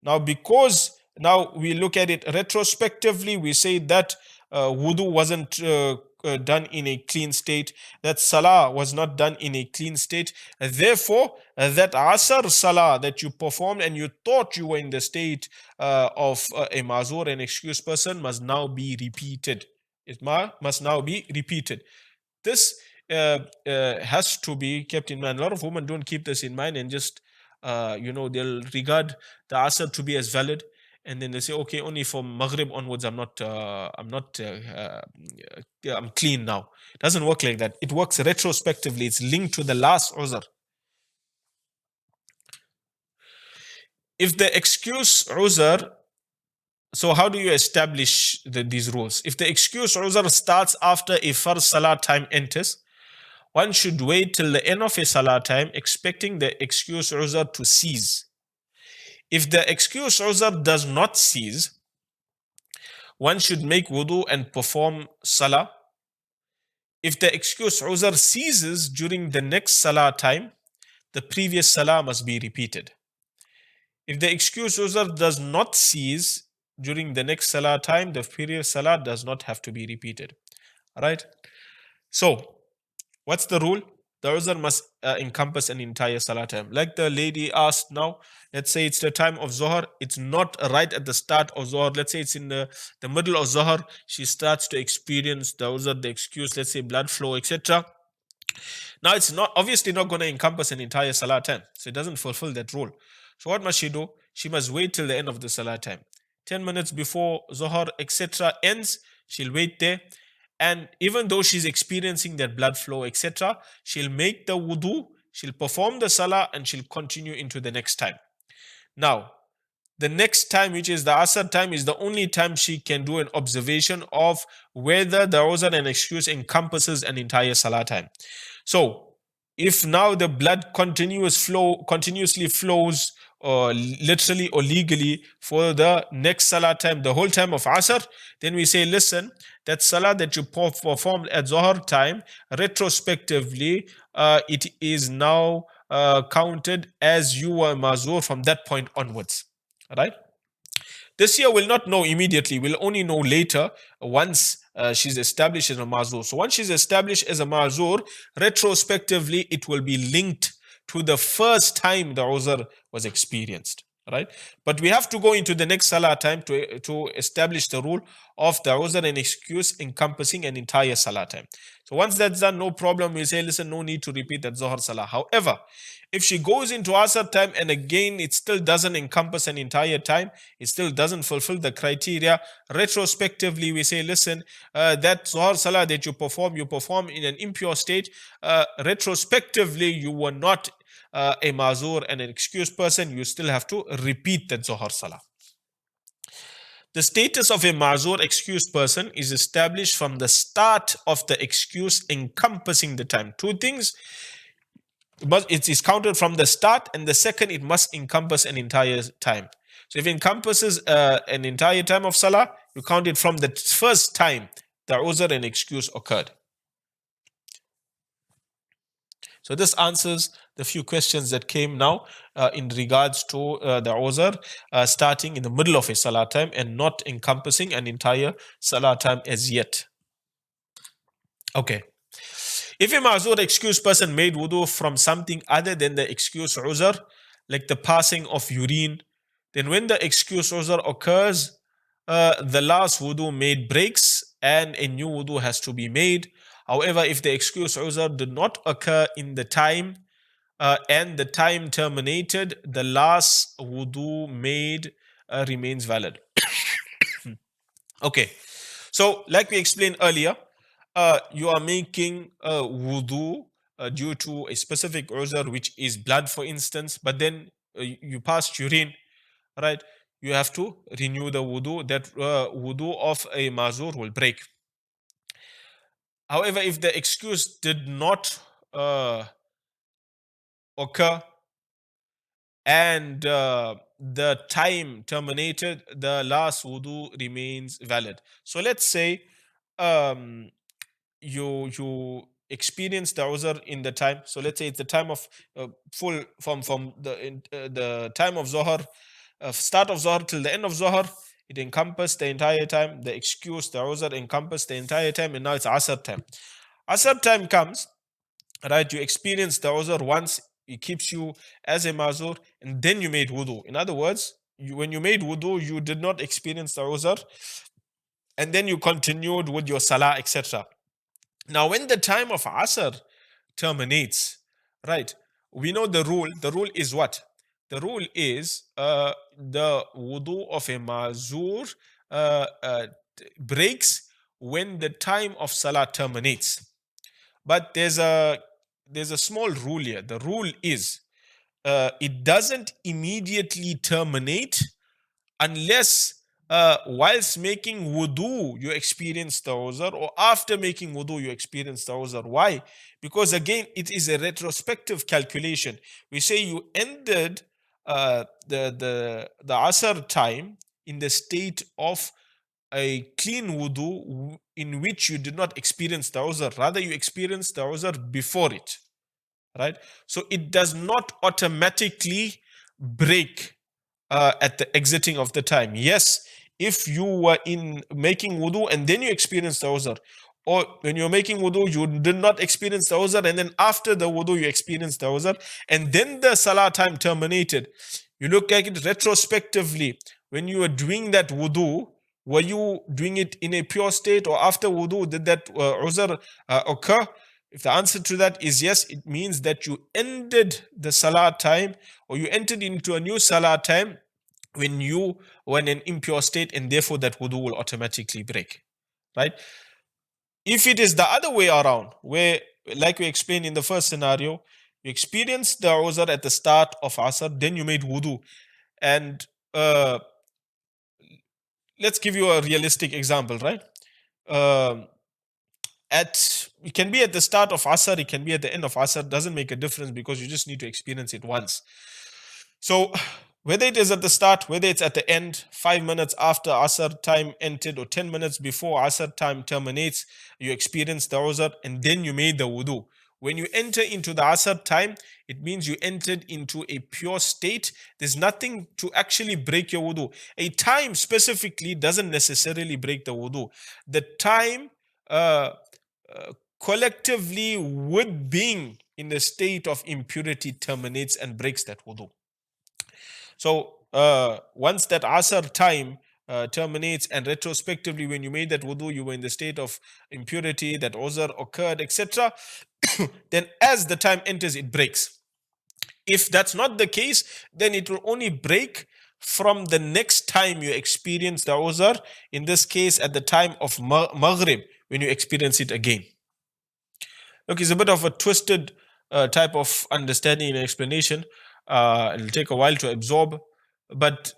Now, because now we look at it retrospectively, we say that wudu wasn't done in a clean state, that salah was not done in a clean state. Therefore, that asr salah that you performed and you thought you were in the state of a mazur, an excused person, must now be repeated. It must now be repeated. This has to be kept in mind. A lot of women don't keep this in mind and just they'll regard the asr to be as valid, and then they say, okay, only from maghrib onwards I'm clean now. It doesn't work like that. It works retrospectively. It's linked to the last uzr. If the excuse uzr, so how do you establish these rules? If the excuse uzr starts after a farz salah time enters, one should wait till the end of a salah time, expecting the excuse uzr to cease. If the excuse uzr does not cease, one should make wudu and perform salah. If the excuse uzr ceases during the next salah time, the previous salah must be repeated. If the excuse uzr does not cease during the next salah time, the previous salah does not have to be repeated. All right? So, what's the rule? The uzr must encompass an entire salah time. Like the lady asked now, let's say it's the time of Zohar, it's not right at the start of Zohar. Let's say it's in the middle of Zohar, she starts to experience the uzr, the excuse, let's say blood flow, etc. Now it's not obviously not going to encompass an entire salah time, so it doesn't fulfill that rule. So what must she do? She must wait till the end of the salah time. 10 minutes before Zohar, etc. ends, she'll wait there. And even though she's experiencing that blood flow, etc., she'll make the wudu, she'll perform the salah, and she'll continue into the next time. Now, the next time, which is the Asr time, is the only time she can do an observation of whether the uzr and excuse encompasses an entire salah time. So, if now the blood continuously flows, literally or legally, for the next salah time, the whole time of Asr, then we say, listen, that salah that you performed at Zohar time, retrospectively, it is now counted as you were mazur from that point onwards. Right? This year will not know immediately, will only know later once she's established as a mazur. So once she's established as a mazur, retrospectively it will be linked to the first time the uzr was experienced. Right? But we have to go into the next salah time to establish the rule of the uzr and excuse encompassing an entire salah time. So once that's done, no problem. We say, listen, no need to repeat that Zohar salah. However, if she goes into Asr time and again it still doesn't encompass an entire time, it still doesn't fulfill the criteria, retrospectively we say, listen, that Zohar Salah that you perform in an impure state, retrospectively you were not a mazur and an excused person, you still have to repeat that Zohar Salah. The status of a mazur excused person is established from the start of the excuse encompassing the time. Two things. it is counted from the start, and the second, it must encompass an entire time. So if it encompasses an entire time of salah, you count it from the first time the uzr and excuse occurred. So this answers the few questions that came now in regards to the uzr starting in the middle of a salah time and not encompassing an entire salah time as yet. Okay. If a ma'zur excuse person made wudu from something other than the excuse uzr, like the passing of urine, then when the excuse uzr occurs, the last wudu made breaks and a new wudu has to be made. However, if the excuse uzr did not occur in the time and the time terminated, the last wudu made remains valid. Okay, so like we explained earlier, you are making wudu due to a specific uzr, which is blood, for instance, but then you passed urine, right? You have to renew the wudu. That wudu of a mazur will break. However, if the excuse did not occur and the time terminated, the last wudu remains valid. So let's say um, you experience the uzr in the time. So let's say it's the time of full from the time of zohar, start of zohar till the end of zohar. It encompassed the entire time. The excuse, the uzr, encompassed the entire time, and now it's asr time. Asr time comes, right? You experience the uzr once. It keeps you as a mazur, and then you made wudu. In other words, when you made wudu, you did not experience the uzr, and then you continued with your salah, etc. Now, when the time of Asr terminates, right, we know the rule. The rule is what? The rule is the wudu of a mazur breaks when the time of salah terminates. But there's a small rule here. The rule is it doesn't immediately terminate unless whilst making wudu you experience the uzr, or after making wudu you experience the uzr. Why? Because again, it is a retrospective calculation. We say you ended the asr time in the state of a clean wudu in which you did not experience the uzr, rather you experienced the uzr before it, right? So it does not automatically break at the exiting of the time. Yes, if you were in making wudu and then you experienced the uzr, or when you're making wudu you did not experience the uzr, and then after the wudu you experienced the uzr, and then the salah time terminated, you look at it retrospectively. When you were doing that wudu, were you doing it in a pure state, or after wudu did that uzr occur? If the answer to that is yes, it means that you ended the salah time, or you entered into a new salah time when you were in an impure state, and therefore that wudu will automatically break, right? If it is the other way around, where, like we explained in the first scenario, you experienced the uzr at the start of asr, then you made wudu, and let's give you a realistic example, right? It can be at the start of asr, it can be at the end of asr, doesn't make a difference, because you just need to experience it once. So whether it is at the start, whether it's at the end, 5 minutes after asr time entered, or 10 minutes before asr time terminates, you experience the uzr and then you made the wudu. When you enter into the asr time, it means you entered into a pure state. There's nothing to actually break your wudu. A time specifically doesn't necessarily break the wudu. The time collectively with being in a state of impurity terminates and breaks that wudu. So once that asr time terminates, and retrospectively when you made that wudu you were in the state of impurity, that uzr occurred, etc., then as the time enters it breaks. If that's not the case, then it will only break from the next time you experience the uzr, in this case at the time of maghrib, when you experience it again. Look, it's a bit of a twisted type of understanding and explanation. It'll take a while to absorb, but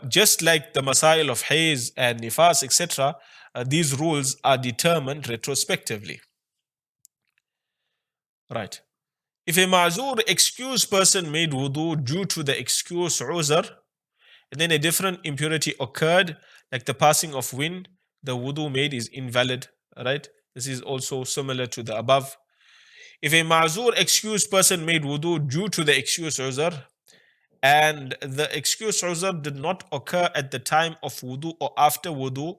just like the masail of Haidh and Nifas, etc., these rules are determined retrospectively. Right. If a ma'zur excused person made wudu due to the excuse uzr, and then a different impurity occurred, like the passing of wind, the wudu made is invalid, right? This is also similar to the above. If a ma'zur excused person made wudu due to the excuse uzr, and the excuse uzr did not occur at the time of wudu or after wudu,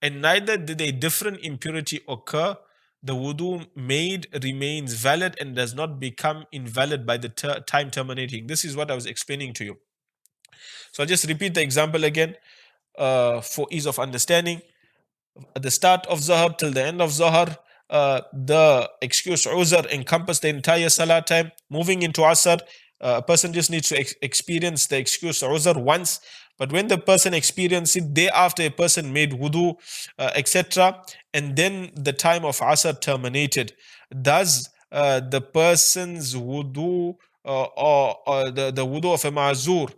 and neither did a different impurity occur, the wudu made remains valid and does not become invalid by the time terminating. This is what I was explaining to you. So I'll just repeat the example again for ease of understanding. At the start of Zahar till the end of Zahar, the excuse uzr encompass the entire Salah time. Moving into Asr, a person just needs to experience the excuse uzr once. But when the person experienced it, thereafter a person made wudu, etc., and then the time of Asr terminated. Does the person's wudu or the wudu of a ma'zur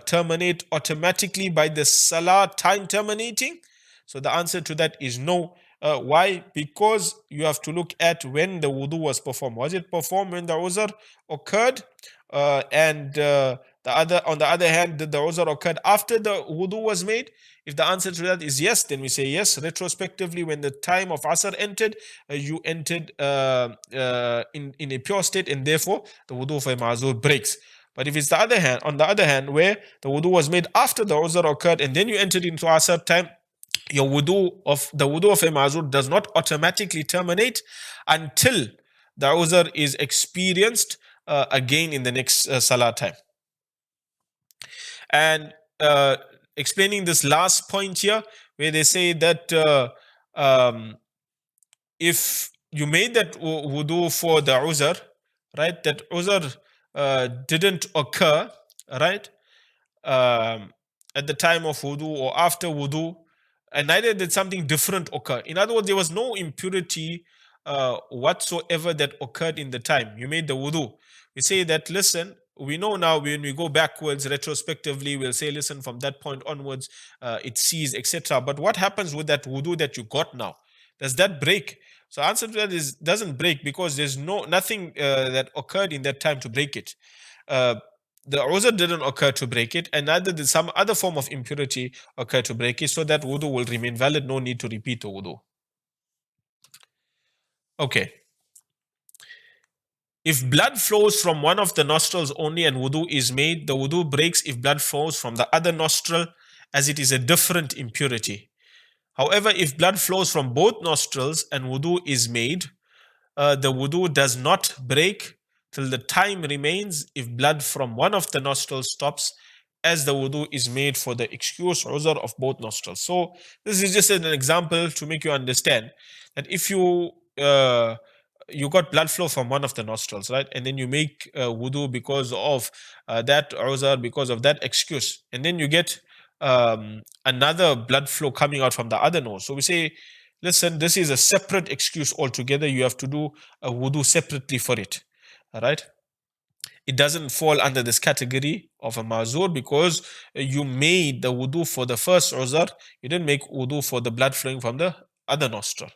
terminate automatically by the Salah time terminating? So the answer to that is no. Why? Because you have to look at when the wudu was performed. Was it performed when the uzr occurred? On the other hand, did the uzr occurred after the wudu was made? If the answer to that is yes, then we say yes. Retrospectively, when the time of asr entered, you entered in a pure state, and therefore the wudu of a ma'zur breaks. But if it's the other hand, on the other hand, where the wudu was made after the uzr occurred and then you entered into asr time, your wudu of a ma'zur does not automatically terminate until the uzr is experienced again in the next salah time. And explaining this last point here, where they say that if you made that wudu for the uzr, right, that uzr didn't occur, right, at the time of wudu or after wudu, and neither did something different occur. In other words, there was no impurity whatsoever that occurred in the time you made the wudu. We say that, listen, we know now when we go backwards retrospectively, we'll say, listen, from that point onwards, it ceased, etc. But what happens with that wudu that you got now? Does that break? So answer to that is doesn't break, because there's nothing that occurred in that time to break it. The uzr didn't occur to break it, and neither did some other form of impurity occur to break it, so that wudu will remain valid. No need to repeat the wudu. Okay. If blood flows from one of the nostrils only and wudu is made, the wudu breaks if blood flows from the other nostril, as it is a different impurity. However, if blood flows from both nostrils and wudu is made, the wudu does not break till the time remains if blood from one of the nostrils stops, as the wudu is made for the excuse uzr of both nostrils. So this is just an example to make you understand that if you got blood flow from one of the nostrils, right, and then you make wudu because of that uzr, because of that excuse, and then you get another blood flow coming out from the other nose. So we say, listen, this is a separate excuse altogether. You have to do a wudu separately for it. All right. It doesn't fall under this category of a ma'zur, because you made the wudu for the first uzr. You didn't make wudu for the blood flowing from the other nostril.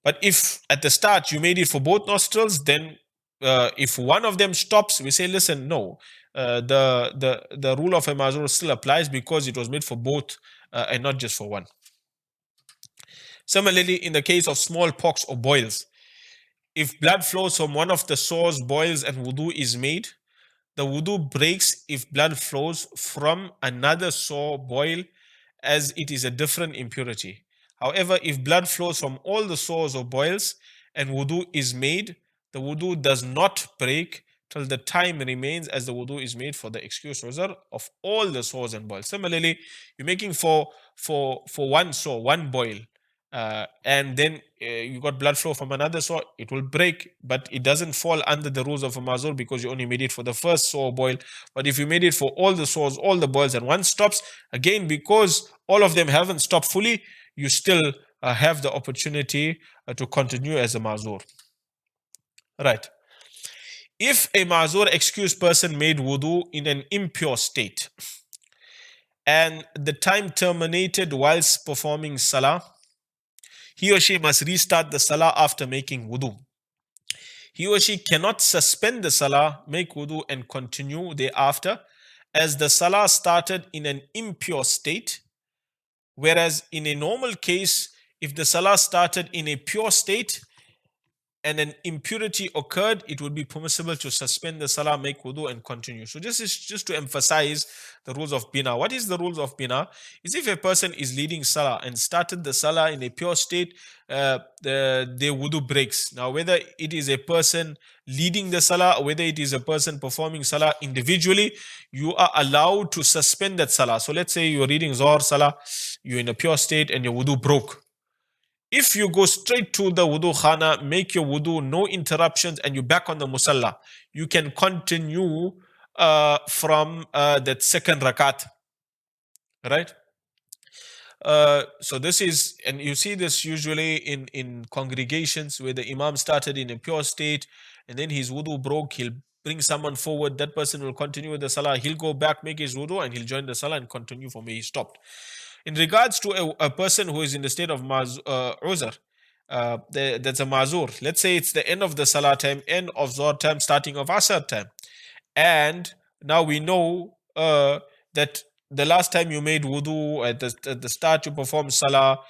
But if at the start you made it for both nostrils, then if one of them stops, we say, listen, no, the rule of a ma'zur still applies, because it was made for both and not just for one. Similarly, in the case of smallpox or boils, if blood flows from one of the sores, boils, and wudu is made, the wudu breaks if blood flows from another sore, boil, as it is a different impurity. However, if blood flows from all the sores or boils and wudu is made, the wudu does not break till the time remains as the wudu is made for the excuse uzr of all the sores and boils. Similarly, you're making for one sore, one boil, and then you got blood flow from another sore, it will break, but it doesn't fall under the rules of a ma'zur, because you only made it for the first sore boil. But if you made it for all the sores, all the boils, and one stops, again, because all of them haven't stopped fully, you still have the opportunity to continue as a ma'zur. Right. If a ma'zur excused person made wudu in an impure state and the time terminated whilst performing salah, he or she must restart the salah after making wudu. he or she cannot suspend the salah, make wudu, and continue thereafter, as the salah started in an impure state. Whereas in a normal case, if the salah started in a pure state and an impurity occurred, it would be permissible to suspend the salah, make wudu, and continue. So this is just to emphasize the rules of bina. What is the rules of bina? Is if a person is leading salah and started the salah in a pure state, the wudu breaks. Now, whether it is a person leading the salah or whether it is a person performing salah individually, you are allowed to suspend that salah. So let's say you're reading Zohar salah, you're in a pure state and your wudu broke. If you go straight to the wudu khana, make your wudu, no interruptions, and you're back on the musalla, you can continue from that second rakat, right? So this is, and you see this usually in congregations where the imam started in a pure state and then his wudu broke. He'll bring someone forward, that person will continue with the salah, he'll go back, make his wudu, and he'll join the salah and continue from where he stopped. In regards to a person who is in the state of uzr, that's a mazur. Let's say it's the end of the salah time, end of zohar time, starting of asr time. And now we know that the last time you made wudu, at the start you perform salah,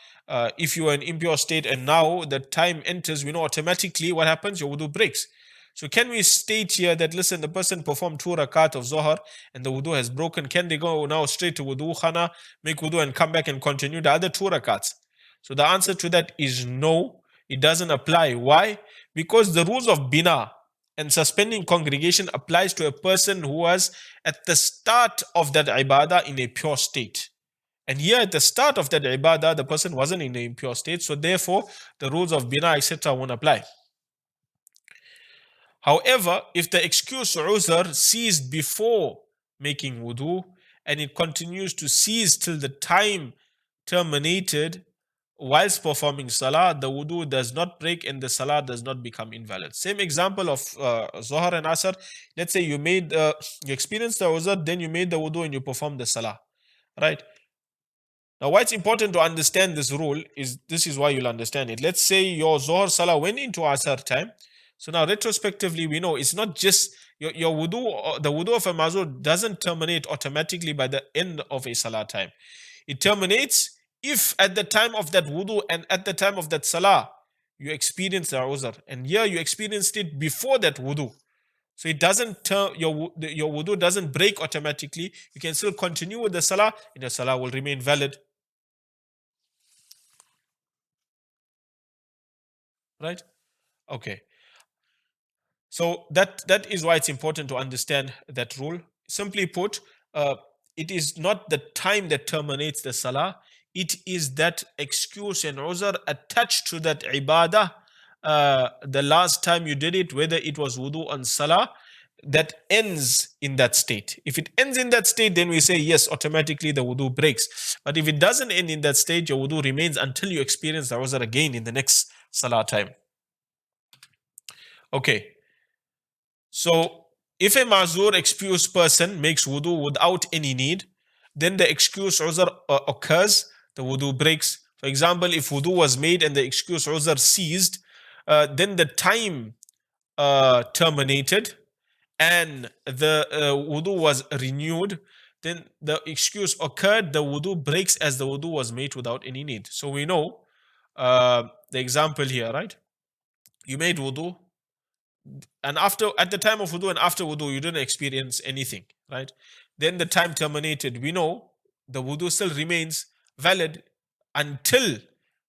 if you are in impure state and now the time enters, we know automatically what happens, your wudu breaks. So can we state here that, listen, the person performed 2 rakat of Zohar and the wudu has broken, can they go now straight to wudu khana, make wudu and come back and continue the other 2 rakats? So the answer to that is no, it doesn't apply. Why? Because the rules of bina and suspending congregation applies to a person who was at the start of that ibadah in a pure state. And here at the start of that ibadah, the person wasn't in a impure state, so therefore the rules of bina, etc. won't apply. However, if the excuse uzr ceased before making wudu and it continues to cease till the time terminated whilst performing salah, the wudu does not break and the salah does not become invalid. Same example of Zohar and Asr. Let's say you experienced the uzr, then you made the wudu and you performed the salah, right? Now, why it's important to understand this rule is, this is why you'll understand it. Let's say your Zohar salah went into Asr time. So now retrospectively, we know it's not just your wudu, the wudu of a mazur doesn't terminate automatically by the end of a salah time. It terminates if at the time of that wudu and at the time of that salah, you experience the uzr. And here you experienced it before that wudu. So it doesn't, your wudu doesn't break automatically. You can still continue with the salah and your salah will remain valid. Right? Okay. So that is why it's important to understand that rule. Simply put, it is not the time that terminates the salah. It is that excuse and uzr attached to that ibadah, the last time you did it, whether it was wudu on salah, that ends in that state. If it ends in that state, then we say yes, automatically the wudu breaks. But if it doesn't end in that state, your wudu remains until you experience the uzr again in the next salah time. Okay. So if a mazur excused person makes wudu without any need, then the excuse uzr occurs, the wudu breaks. For example, if wudu was made and the excuse uzr ceased, then the time terminated and the wudu was renewed, then the excuse occurred, the wudu breaks as the wudu was made without any need. So we know the example here, right? You made wudu, and at the time of wudu and after wudu, you didn't experience anything, right? Then the time terminated. We know the wudu still remains valid until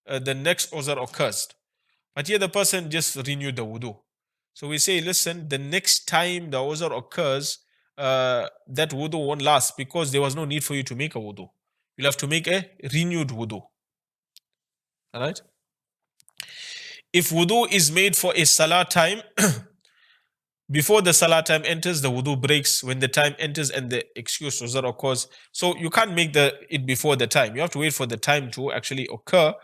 the next uzr occurs. But here the person just renewed the wudu. So we say, listen, the next time the uzr occurs, that wudu won't last because there was no need for you to make a wudu. You'll have to make a renewed wudu. All right? If wudu is made for a salah time, before the salah time enters, the wudu breaks when the time enters and the excuse uzr occurs. So you can't make it before the time. You have to wait for the time to actually occur.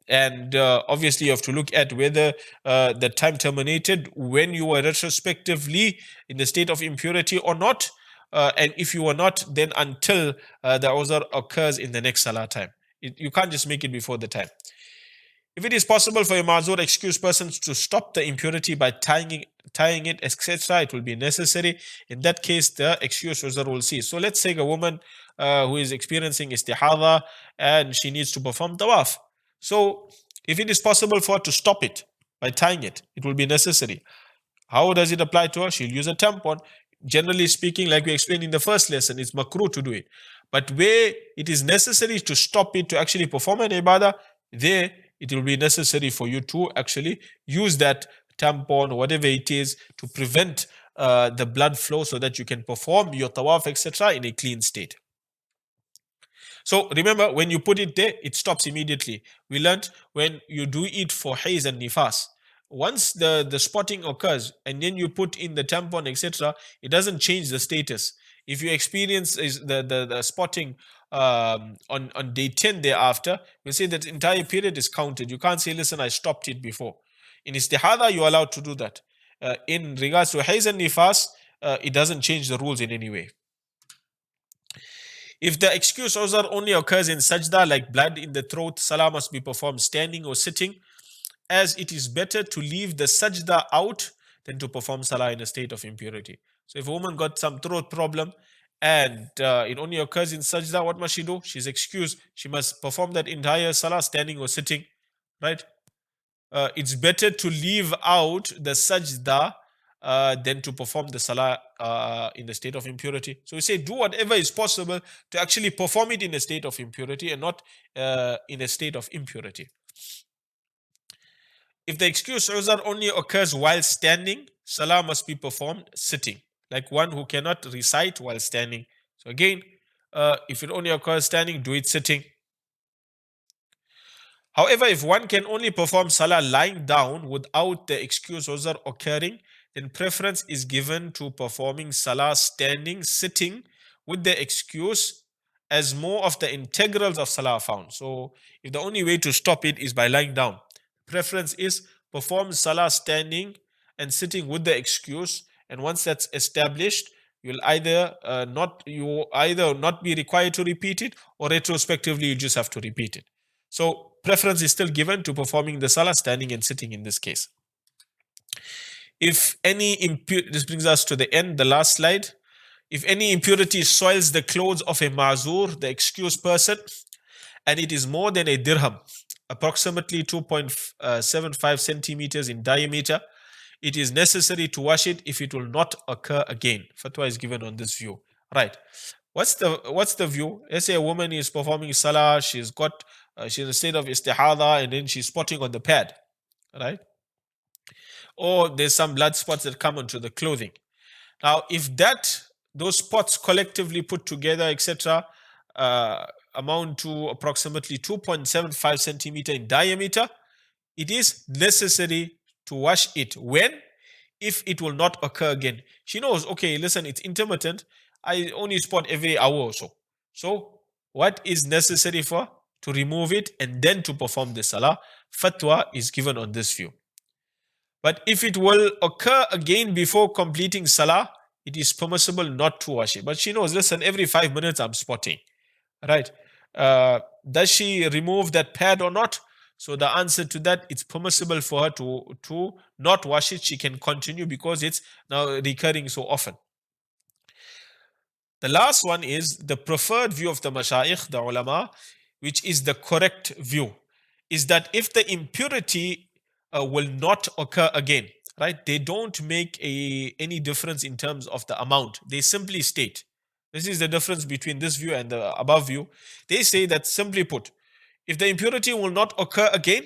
And obviously you have to look at whether the time terminated when you were retrospectively in the state of impurity or not. And if you were not, then until the uzr occurs in the next salah time. You can't just make it before the time. If it is possible for a ma'zur excused person to stop the impurity by tying it, etc., it will be necessary. In that case, the excused uzr will cease. So let's take a woman who is experiencing istihada and she needs to perform tawaf. So if it is possible for her to stop it by tying it, it will be necessary. How does it apply to her? She'll use a tampon. Generally speaking, like we explained in the first lesson, it's makruh to do it. But where it is necessary to stop it to actually perform an ibadah, there it will be necessary for you to actually use that tampon or whatever it is to prevent the blood flow so that you can perform your tawaf, etc., in a clean state. So remember, when you put it there, it stops immediately. We learned when you do it for haidh and nifas, once the spotting occurs and then you put in the tampon, etc., it doesn't change the status. If you experience the spotting on day 10 thereafter, we'll say that entire period is counted. You can't say, listen, I stopped it before. In istihada, you're allowed to do that. In regards to haidh and nifas, it doesn't change the rules in any way. If the excuse uzr only occurs in sajda, like blood in the throat, salah must be performed standing or sitting, as it is better to leave the sajda out than to perform salah in a state of impurity. So if a woman got some throat problem and it only occurs in sajda, what must she do? She's excused. She must perform that entire salah standing or sitting, right? It's better to leave out the sajda than to perform the salah in the state of impurity. So we say do whatever is possible to actually perform it in a state of impurity and not in a state of impurity. If the excuse uzr only occurs while standing, salah must be performed sitting, like one who cannot recite while standing. So again, if it only occurs standing, do it sitting. However, if one can only perform salah lying down without the excuse uzr occurring, then preference is given to performing salah standing, sitting with the excuse, as more of the integrals of salah are found. So if the only way to stop it is by lying down, preference is perform salah standing and sitting with the excuse, and once that's established, you'll either not be required to repeat it, or retrospectively you just have to repeat it. So preference is still given to performing the salah standing and sitting in this case. If any this brings us to the end, the last slide. If any impurity soils the clothes of a ma'zur, the excused person, and it is more than a dirham, approximately 2.75 centimeters in diameter, it is necessary to wash it if it will not occur again. Fatwa is given on this view. Right. What's the view? Let's say a woman is performing salah, she's in a state of istihada, and then she's spotting on the pad, right? Or there's some blood spots that come onto the clothing. Now, if those spots collectively put together, etc., amount to approximately 2.75 centimeter in diameter, it is necessary to wash it. When? If it will not occur again. She knows, okay, listen, it's intermittent. I only spot every hour or so. So what is necessary for? To remove it and then to perform the salah. Fatwa is given on this view. But if it will occur again before completing salah, it is permissible not to wash it. But she knows, listen, every 5 minutes I'm spotting, right? Does she remove that pad or not? So the answer to that, it's permissible for her to not wash it. She can continue because it's now recurring so often. The last one is the preferred view of the mashayikh, the ulama, which is the correct view, is that if the impurity will not occur again, right? They don't make any difference in terms of the amount. They simply state, this is the difference between this view and the above view. They say that, simply put, if the impurity will not occur again,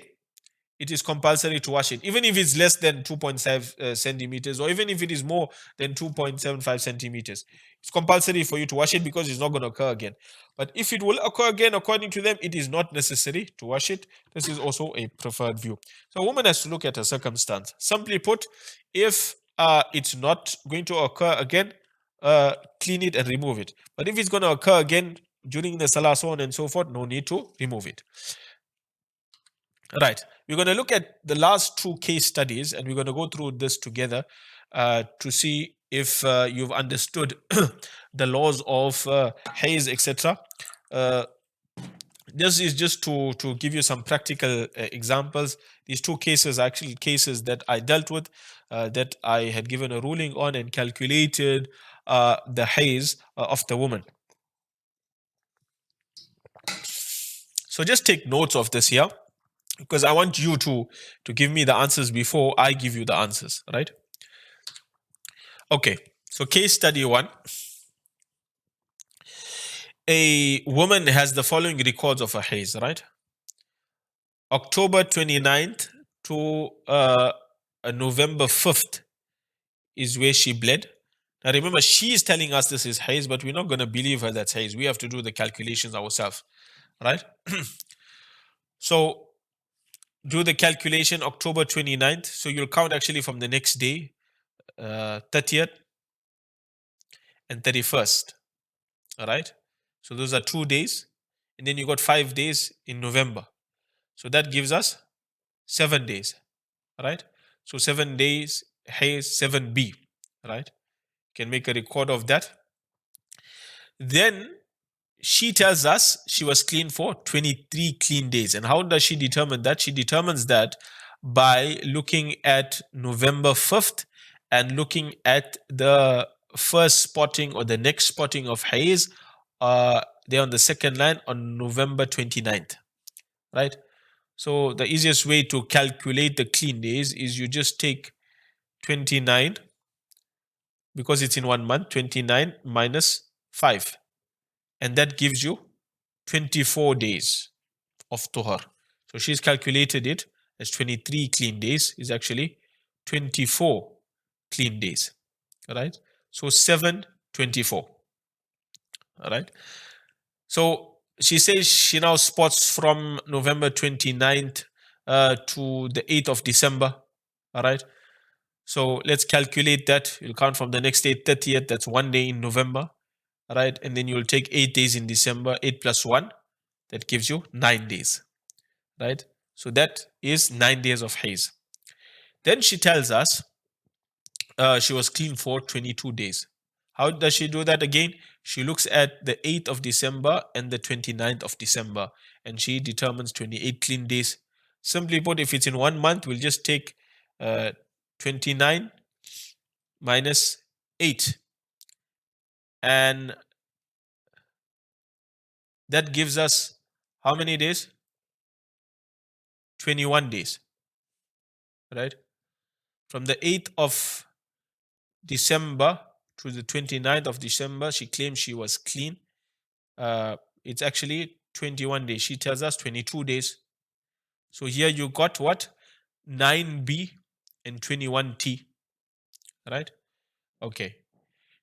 it is compulsory to wash it, even if it's less than 2.5 centimeters, or even if it is more than 2.75 centimeters. It's compulsory for you to wash it because it's not going to occur again. But if it will occur again, according to them, it is not necessary to wash it. This is also a preferred view. So a woman has to look at her circumstance. Simply put, if it's not going to occur again, clean it and remove it. But if it's going to occur again during the salah, so on and so forth, no need to remove it. Right. We're going to look at the last two case studies, and we're going to go through this together to see if you've understood the laws of haidh, etc. This is just to give you some practical examples. These two cases are actually cases that I dealt with, that I had given a ruling on and calculated the haze of the woman. So just take notes of this here, because I want you to give me the answers before I give you the answers, right? Okay, so case study 1. A woman has the following records of a haze, right? October 29th to November 5th is where she bled. Now remember, she is telling us this is haze, but we're not going to believe her that's haze. We have to do the calculations ourselves, right? So do the calculation October 29th. So you'll count actually from the next day, 30th and 31st, all right? So those are 2 days. And then you got 5 days in November. So that gives us 7 days, right? So 7 days, haze 7B, right? You can make a record of that. Then she tells us she was clean for 23 clean days. And how does she determine that? She determines that by looking at November 5th and looking at the first spotting or the next spotting of haze there on the second line on November 29th, right? So the easiest way to calculate the clean days is you just take 29, because it's in 1 month, 29 minus 5. And that gives you 24 days of tuhar. So she's calculated it as 23 clean days is actually 24 clean days. All right. So 7, 24. All right. So she says she now spots from November 29th to the 8th of December. All right. So let's calculate that. You'll count from the next day, 30th. That's 1 day in November. All right. And then you'll take 8 days in December, 8 plus 1. That gives you 9 days. Right. So that is 9 days of haze. Then she tells us she was clean for 22 days. How does she do that again? She looks at the 8th of December and the 29th of December, and she determines 28 clean days. Simply put, if it's in 1 month, we'll just take 29 minus 8. And that gives us how many days? 21 days. Right? From the 8th of December to the 29th of December, she claims she was clean. It's actually 21 days. She tells us 22 days. So here you got what? 9B and 21T. Right? Okay.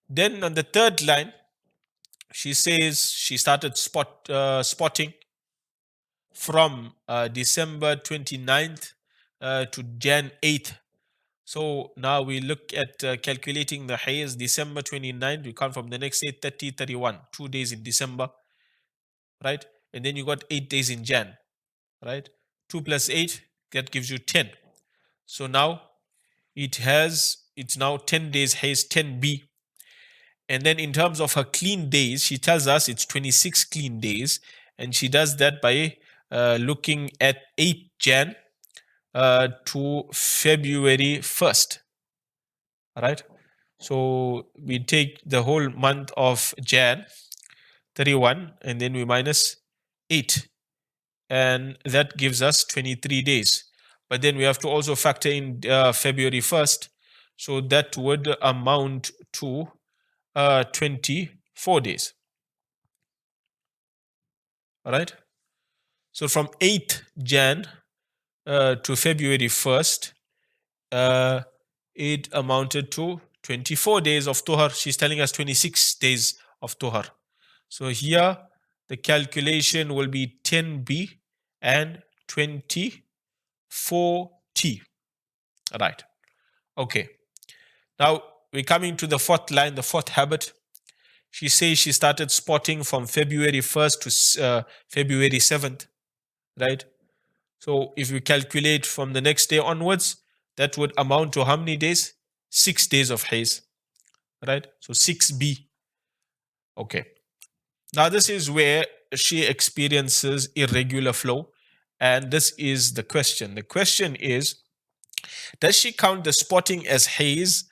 Then on the third line, she says she started spotting from December 29th to Jan 8th. So now we look at calculating the haze. December 29th, we count from the next day, 30, 31, 2 days in December, right? And then you got 8 days in Jan, right? 2 plus 8, that gives you 10. So now it's now 10 days haze, 10B. And then in terms of her clean days, she tells us it's 26 clean days. And she does that by looking at 8 Jan to February 1st. All right. So we take the whole month of Jan, 31, and then we minus 8. And that gives us 23 days. But then we have to also factor in February 1st. So that would amount to 24 days. All right. So from 8th Jan to February 1st, it amounted to 24 days of tuhar. She's telling us 26 days of tuhar. So here the calculation will be 10B and 24T. Right. Okay. Now we're coming to the fourth line, the fourth habit. She says she started spotting from February 1st to February 7th. Right. So if we calculate from the next day onwards, that would amount to how many days? 6 days of haze. Right. So 6B. Okay. Now this is where she experiences irregular flow. And this is the question. The question is, does she count the spotting as haze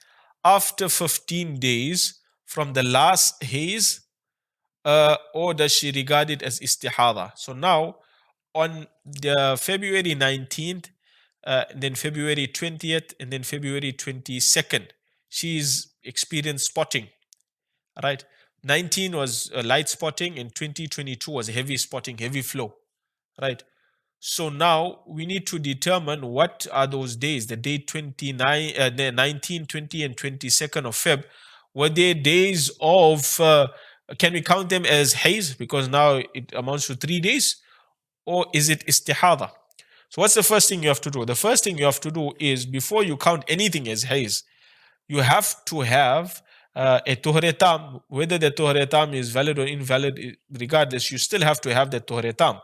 after 15 days from the last haze, or does she regard it as istihada? So now, on the February 19th, then February 20th, and then February 22nd, she's experienced spotting, right? 19 was light spotting, and 2022 was heavy spotting, heavy flow, right? So now we need to determine what are those days, the day 29, the 19, 20, and 22nd of Feb. Were they days of, can we count them as haze because now it amounts to 3 days? Or is it istihada? So what's the first thing you have to do? The first thing you have to do is, before you count anything as haze, you have to have a tuhre tam. Whether the tuhre tam is valid or invalid, regardless, you still have to have the tuhre tam.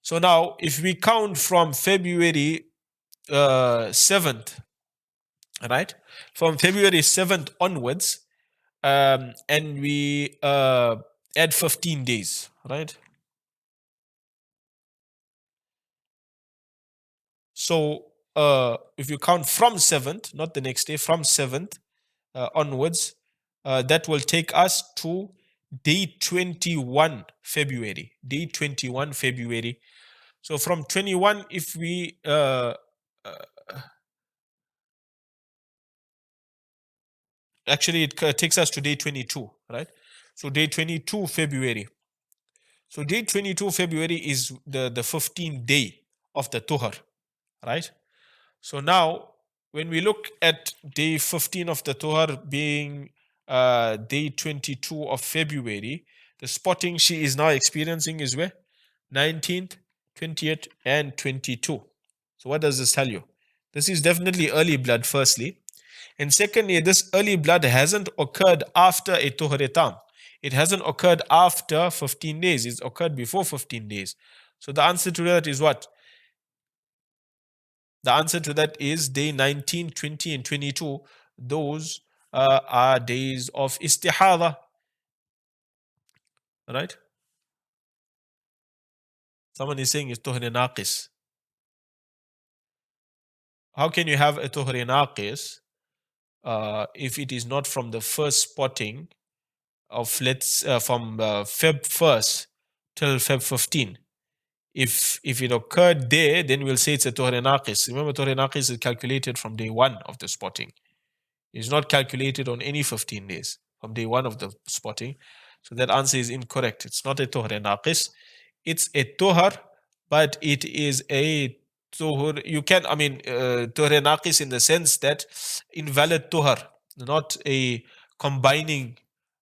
So now, if we count from February 7th, right? From February 7th onwards, and we add 15 days, right? So if you count from 7th, not the next day, from 7th onwards, that will take us to day 21 February. Day 21 February. So from 21, if we actually it takes us to day 22, right? So day 22 February. So day 22 February is the 15th day of the Tuhar, right? So now, when we look at day 15 of the Tuhar being day 22 of February, the spotting she is now experiencing is where? 19th, 20th, and 22. So what does this tell you? This is definitely early blood, firstly. And secondly, this early blood hasn't occurred after a Tuhar Tam. It hasn't occurred after 15 days. It's occurred before 15 days. So the answer to that is what? The answer to that is day 19, 20, and 22. Those are days of istihada, right? Someone is saying it's tuhri naqis. How can you have a tuhri naqis if it is not from the first spotting of, let's from Feb 1st till Feb 15? If it occurred there, then we'll say it's a tuhri naqis. Remember, tuhri naqis is calculated from day 1 of the spotting. It's not calculated on any 15 days from day 1 of the spotting. So that answer is incorrect. It's not a tuhar naqis. It's a tuhar, but it is a tuhur. You can, I mean, tuhar naqis in the sense that invalid tuhar, not a combining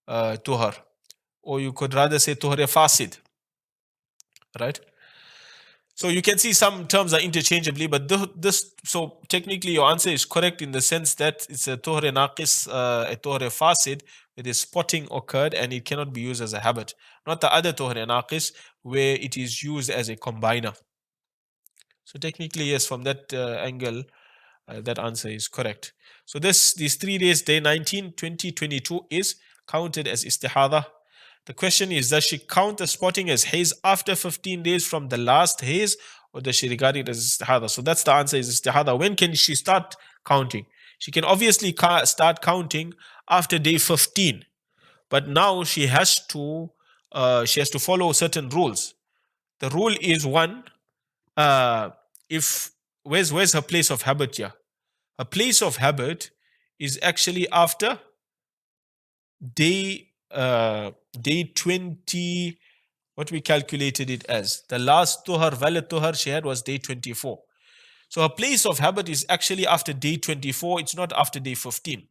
tuhar. Or you could rather say tuhar fasid, right? So you can see some terms are interchangeably, but this, so technically your answer is correct in the sense that it's a tuhre naqis, a tuhre fasid, where the spotting occurred and it cannot be used as a habit. Not the other tuhre naqis, where it is used as a combiner. So technically, yes, from that angle, that answer is correct. So these 3 days, day 19, 20, 22 is counted as istihada. The question is, does she count the spotting as haze after 15 days from the last haze, or does she regard it as istihada? So that's the answer, is istihada. When can she start counting? She can obviously start counting after day 15, but now she has to follow certain rules. The rule is one, if where's her place of habit here? Her place of habit is actually after day 20, what we calculated it as. The last tuhar, valid tuhar she had was day 24. So her place of habit is actually after day 24, it's not after day 15.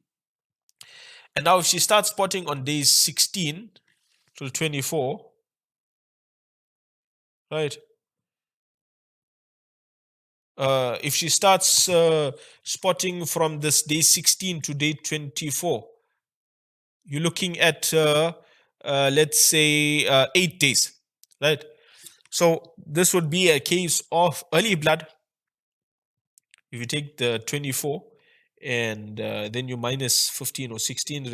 And now if she starts spotting on days 16 till 24, right? If she starts spotting from this day 16 to day 24, you're looking at, let's say, 8 days, right? So this would be a case of early blood. If you take the 24 and then you minus 15 or 16,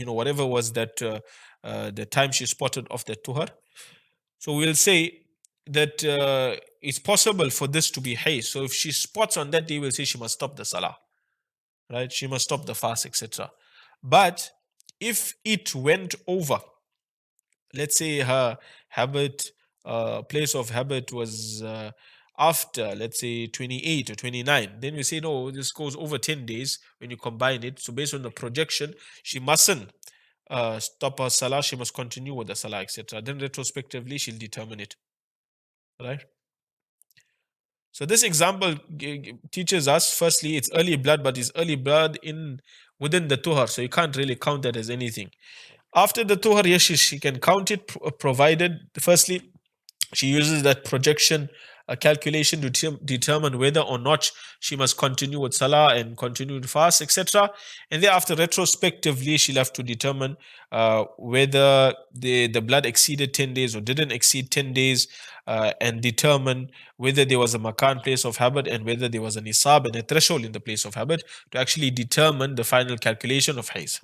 whatever was that the time she spotted of the tuhar, So we'll say that it's possible for this to be Haidh. So if she spots on that day, we'll say she must stop the salah, right? She must stop the fast, etc. But if it went over, let's say her habit, place of habit was after, let's say, 28 or 29, then we say, no, this goes over 10 days when you combine it. So based on the projection, she mustn't stop her salah, she must continue with the salah, etc. Then retrospectively, she'll determine it, right? So this example teaches us, firstly, it's early blood, but it's early blood in within the tuhar, so you can't really count that as anything. After the tuhar, yes, she can count it, provided, firstly, she uses that projection calculation to determine whether or not she must continue with salah and continue to fast, etc. And thereafter, retrospectively, she'll have to determine whether the blood exceeded 10 days or didn't exceed 10 days, and determine whether there was a makan, place of habit, and whether there was a nisab and a threshold in the place of habit to actually determine the final calculation of Haidh.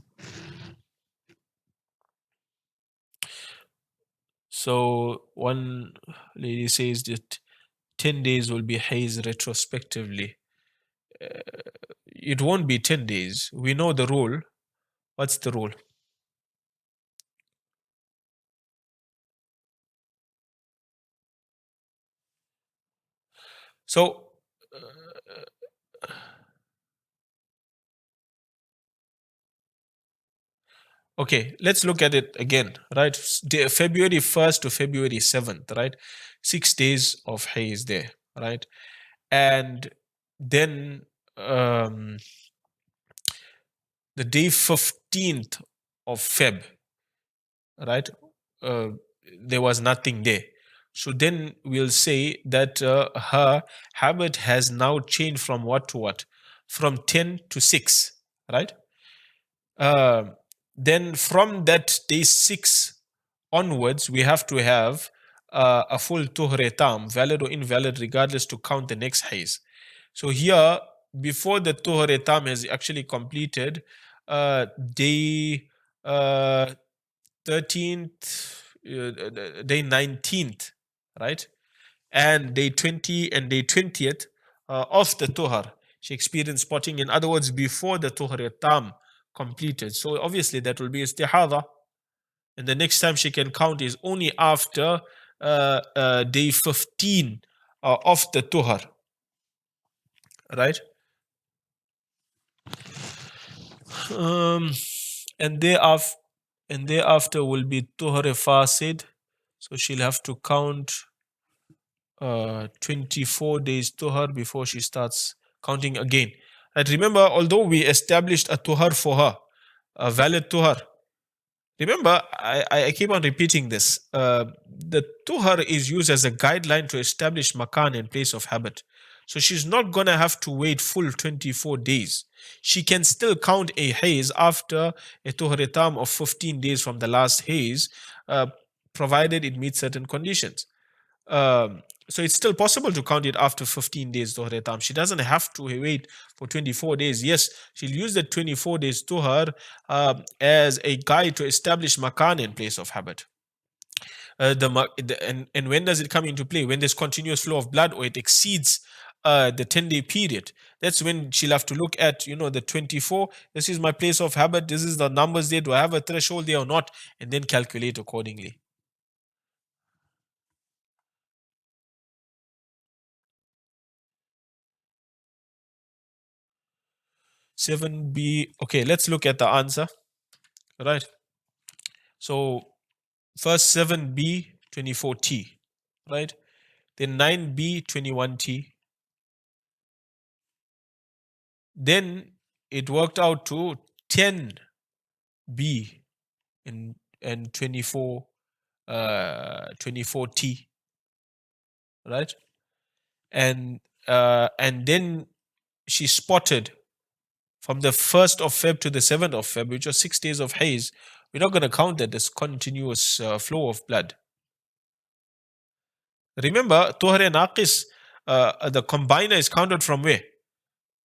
So one lady says that 10 days will be Haidh retrospectively. It won't be 10 days. We know the rule. What's the rule? So, okay, let's look at it again, right? February 1st to February 7th, right? 6 days of Haidh there, right? And then the day 15th of Feb, right? Uh, there was nothing there. So then we'll say that her habit has now changed from what to what? From 10 to 6, right? Uh, then from that day 6 onwards, we have to have a full tuhre tam, valid or invalid, regardless, to count the next Haidh. So here, before the tuhre tam has actually completed, day 13th, day 19th, right? And day 20 and day 20th of the Tuhar, she experienced spotting. In other words, before the Tuhar Tam completed. So obviously that will be istihada. And the next time she can count is only after day 15 of the Tuhar, right? Um, and thereafter, will be Tuhar Fasid. So she'll have to count 24 days tuhar before she starts counting again. And remember, although we established a tuhar for her, a valid tuhar, remember, I keep on repeating this. The tuhar is used as a guideline to establish makan and place of habit. So she's not going to have to wait full 24 days. She can still count a haze after a tuhar tam of 15 days from the last haze, provided it meets certain conditions. So it's still possible to count it after 15 days Dhuhr Tam. She doesn't have to wait for 24 days. Yes, she'll use the 24 days Dhuhr as a guide to establish makan in place of habit. And when does it come into play? When there's continuous flow of blood or it exceeds the 10-day period. That's when she'll have to look at, the 24. This is my place of habit. This is the numbers there. Do I have a threshold there or not? And then calculate accordingly. 7B. Okay, let's look at the answer. Right. So first 7B 24T, right? Then 9B 21T. Then it worked out to 10B and 24T, right? And then she spotted from the 1st of Feb to the 7th of Feb, which was 6 days of Haidh. We're not going to count that as continuous flow of blood. Remember, Tuhre Naqis, the combiner is counted from where?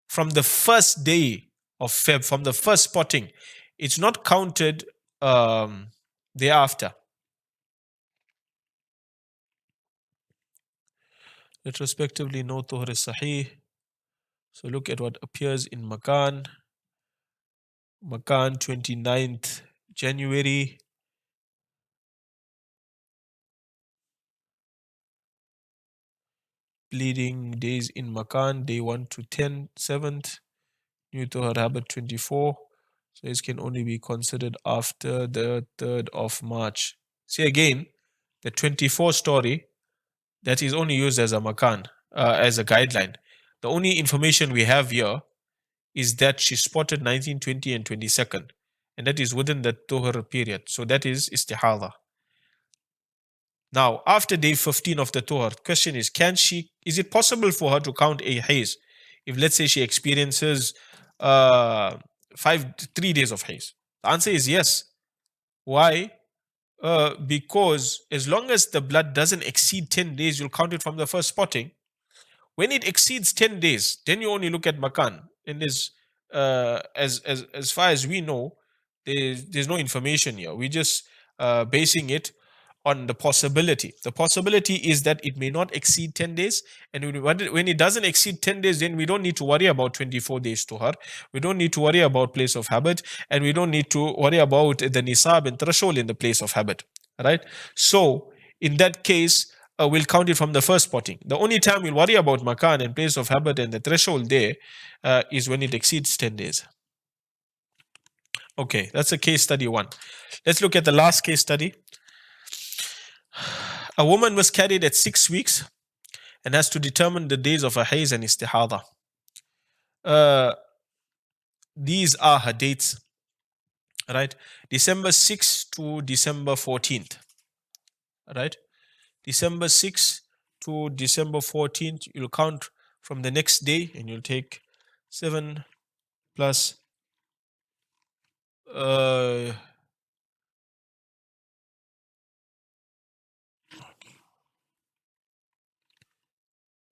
From the first day of Feb, from the first spotting. It's not counted thereafter. Retrospectively, no tuhur is sahih. So look at what appears in Makan. Makan 29th January. Bleeding days in Makan, day 1 to 10, 7th. New tuhur habit 24. So this can only be considered after the 3rd of March. See again, the 24 story, that is only used as a Makan, as a guideline. The only information we have here is that she spotted 19, 20, and 22nd. And that is within the tuhur period. So that is istihada. Now, after day 15 of the tuhur, question is, is it possible for her to count a haze if, let's say, she experiences 3 days of haze? The answer is yes. Why? Because as long as the blood doesn't exceed 10 days, you'll count it from the first spotting. When it exceeds 10 days, then you only look at Makan. And there's, as far as we know, there's no information here. We're just basing it on the possibility. The possibility is that it may not exceed 10 days. And when it doesn't exceed 10 days, then we don't need to worry about 24 days to her. We don't need to worry about place of habit. And we don't need to worry about the nisab and threshold in the place of habit. Right? So, in that case, we'll count it from the first spotting. The only time we'll worry about makan and place of habit and the threshold there is when it exceeds 10 days. Okay, that's a case study 1. Let's look at the last case study. A woman was carried at 6 weeks and has to determine the days of her haze and istihada. These are her dates, right? December 6th to December 14th, right? December 6th to December 14th, you'll count from the next day and you'll take 7 plus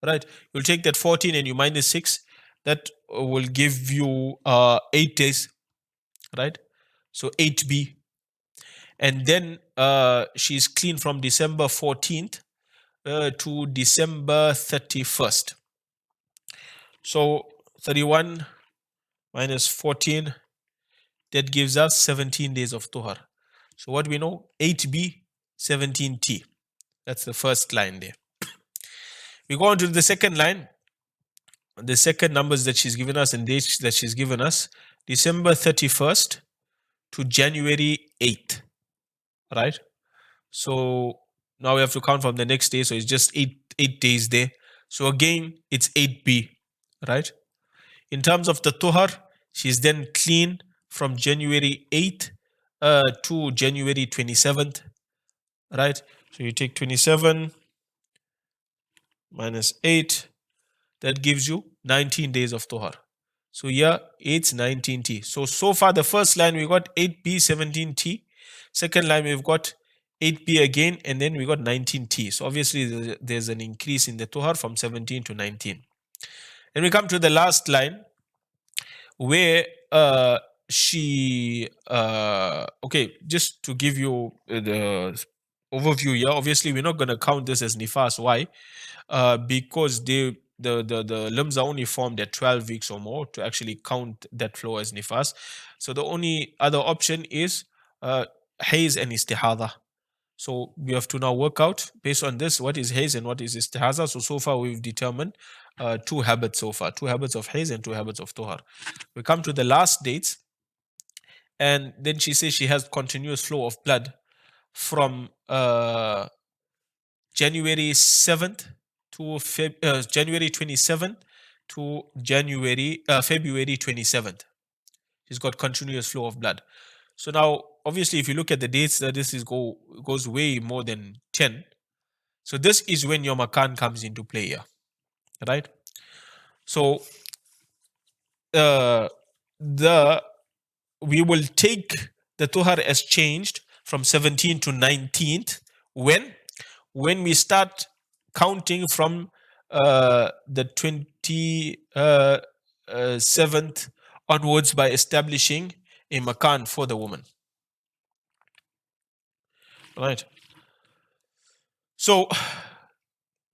right, you'll take that 14 and you minus 6. That will give you 8 days, right? So 8b. And then she's clean from December 14th to December 31st. So 31 minus 14, that gives us 17 days of tuhar. So what we know, 8b, 17t. That's the first line there. We go on to the second line. The second numbers that she's given us and dates that she's given us, December 31st to January 8th, right? So now we have to count from the next day. So it's just eight days there. So again, it's 8b, right? In terms of the tuhar, she's then clean from January 8th to January 27th, right? So you take 27 minus 8, that gives you 19 days of tuhar. So here it's 19t. So far the first line we got 8b, 17t. Second line we've got 8b again, and then we got 19t. So obviously there's an increase in the tuhar from 17 to 19. Then we come to the last line where okay, just to give you the overview here, obviously we're not going to count this as nifas. Why? Because the limbs are only formed at 12 weeks or more to actually count that flow as nifas. So the only other option is haze and istihada. So we have to now work out based on this what is haze and what is istihada. So far we've determined 2 habits so far, 2 habits of haze and 2 habits of tuhar. We come to the last dates, and then she says she has continuous flow of blood from January 7th to January 27th to February 27th. She's got continuous flow of blood. So now, obviously, if you look at the dates, that this goes way more than 10. So this is when your makan comes into play here, right? So we will take the tuhar as changed from 17th to 19th when we start counting from the 27th onwards by establishing a makan for the woman. Right. So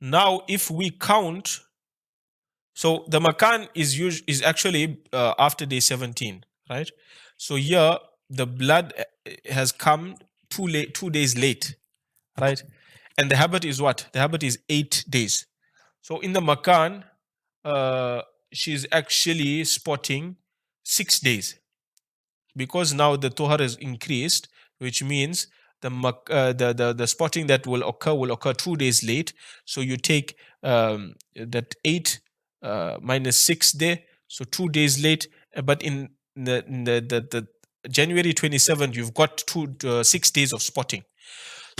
Now, if we count, so the makan is actually after day 17, right? So here the blood has come 2 days late, right? And the habit is what? The habit is 8 days. So in the makan, uh, she's actually spotting 6 days, because now the tohar has increased, which means the spotting that will occur 2 days late. So you take that 8 minus 6 there, so 2 days late. But in the January 27th, you've got 6 days of spotting.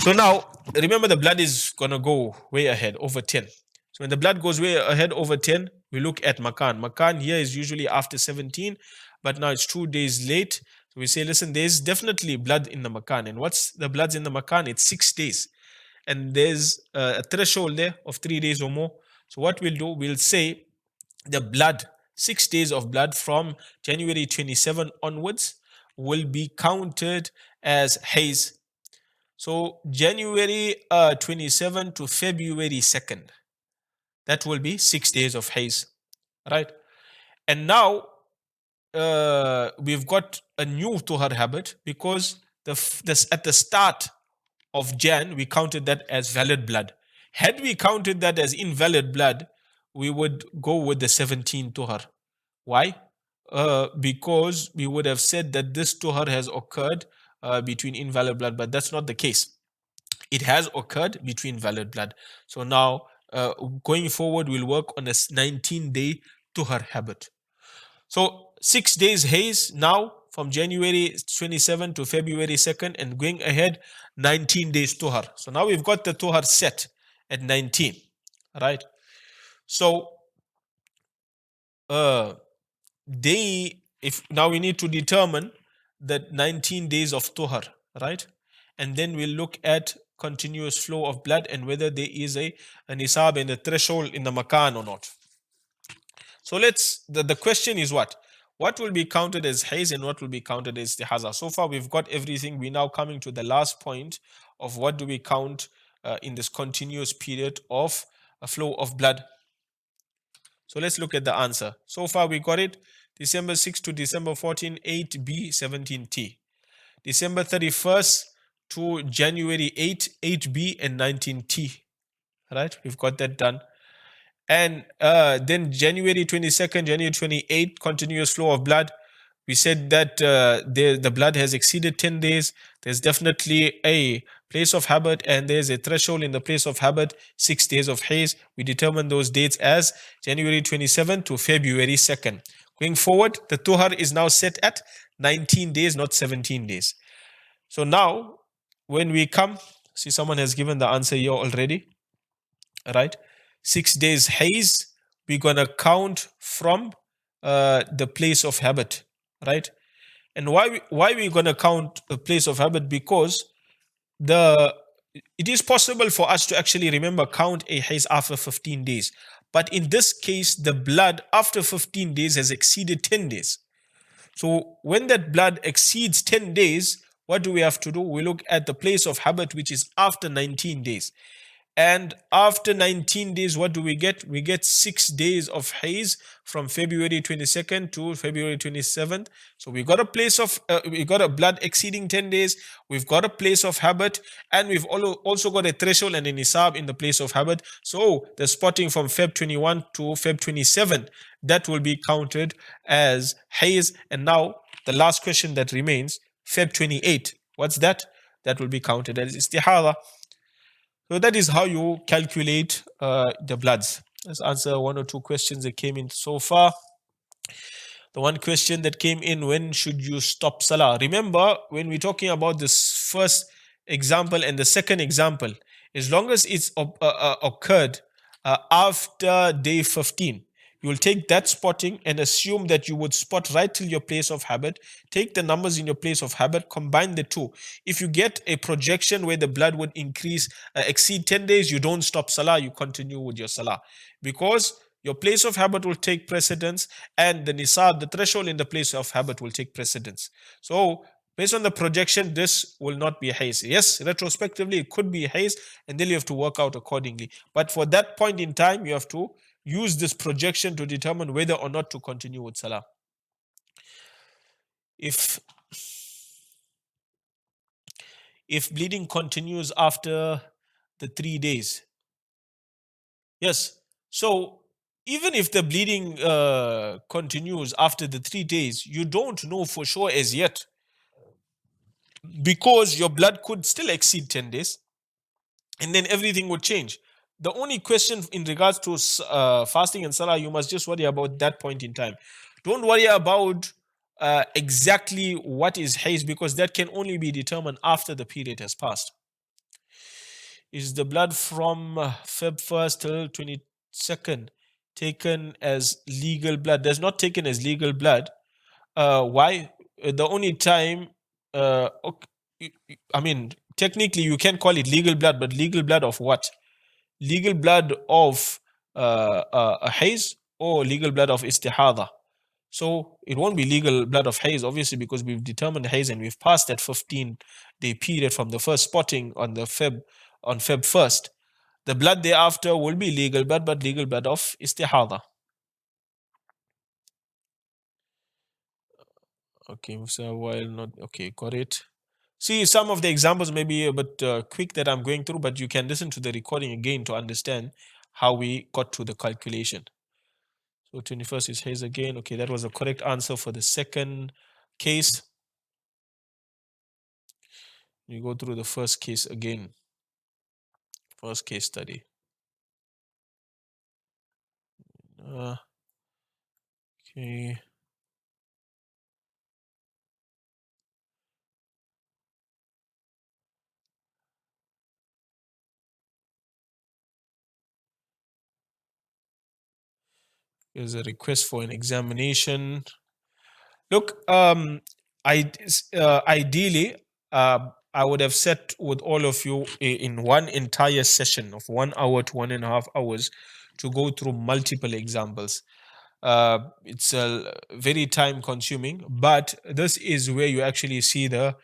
So now remember, the blood is gonna go way ahead over 10. So when the blood goes way ahead over 10, we look at makan. Makan here is usually after 17, but now it's 2 days late. So we say, listen, there's definitely blood in the makan. And what's the bloods in the makan? It's 6 days. And there's a threshold there of 3 days or more. So what we'll do, we'll say the blood, 6 days of blood from January 27 onwards will be counted as haze. So January 27 to February 2nd, that will be 6 days of haze, right? And now we've got a new tuhar habit, because at the start of Jan, we counted that as valid blood. Had we counted that as invalid blood, we would go with the 17 tuhar. Why? Because we would have said that this tuhar has occurred between invalid blood, but that's not the case. It has occurred between valid blood. So now, going forward, we'll work on a 19-day tuhar habit. So 6 days haze now from January 27 to February 2nd, and going ahead 19 days tuhar. So now we've got the tuhar set at 19, right? So if now we need to determine that 19 days of tuhar, right? And then we'll look at continuous flow of blood and whether there is a nisab and a threshold in the makan or not. So the question is what? What will be counted as haze and what will be counted as istihaza? So far we've got everything. We're now coming to the last point of what do we count in this continuous period of a flow of blood. So let's look at the answer. So far we got it. December 6 to December 14, 8B, 17T. December 31st to January 8, 8B and 19T. Right? We've got that done. And then January 22nd, January 28th, continuous flow of blood. We said that the blood has exceeded 10 days. There's definitely a place of habit and there's a threshold in the place of habit, 6 days of haze. We determine those dates as January 27 to February 2nd. Going forward, the tuhar is now set at 19 days, not 17 days. So now, when we come, see someone has given the answer here already, right? 6 days haze, we're going to count from the place of habit, right? And why we're going to count a place of habit? Because it is possible for us to actually count a haze after 15 days. But in this case, the blood after 15 days has exceeded 10 days. So when that blood exceeds 10 days, what do we have to do? We look at the place of habit, which is after 19 days. And after 19 days, what do we get? We get 6 days of haze from February 22nd to February 27th. So we got a place of, we got a blood exceeding 10 days. We've got a place of habit, and we've also got a threshold and a nisab in the place of habit. So the spotting from Feb 21 to Feb 27, that will be counted as haze. And now the last question that remains, Feb 28, what's that? That will be counted as istihara. So that is how you calculate the bloods. Let's answer one or two questions that came in so far. The one question that came in, when should you stop salah? Remember, when we're talking about this first example and the second example, as long as it's occurred after day 15, you will take that spotting and assume that you would spot right till your place of habit. Take the numbers in your place of habit, combine the two. If you get a projection where the blood would exceed 10 days, you don't stop salah, you continue with your salah. Because your place of habit will take precedence and the nisab, the threshold in the place of habit will take precedence. So Based on the projection, this will not be haze. Yes, retrospectively, it could be haze, and then you have to work out accordingly. But for that point in time, you have to use this projection to determine whether or not to continue with salah. If bleeding continues after the 3 days, yes. So even if the bleeding continues after the 3 days, you don't know for sure as yet, because your blood could still exceed 10 days and then everything would change. The only question in regards to fasting and salah, you must just worry about that point in time. Don't worry about exactly what is haze, because that can only be determined after the period has passed. Is the blood from Feb 1st till 22nd taken as legal blood? That's not taken as legal blood. Why? The only time, I mean, technically you can call it legal blood, but legal blood of what? Legal blood of a haze, or legal blood of istihada? So it won't be legal blood of haze, obviously, because we've determined haze and we've passed that 15-day period from the first spotting on Feb 1st. The blood thereafter will be legal blood, but legal blood of istihada. Okay, so while not okay, got it. See, some of the examples may be a bit quick that I'm going through, but you can listen to the recording again to understand how we got to the calculation. So 21st is haze again. Okay, that was the correct answer for the second case. You go through the first case again. First case study. Okay. Here's a request for an examination. Look, ideally, I would have sat with all of you in one entire session of 1 hour to 1.5 hours to go through multiple examples. It's very time consuming, but this is where you actually see the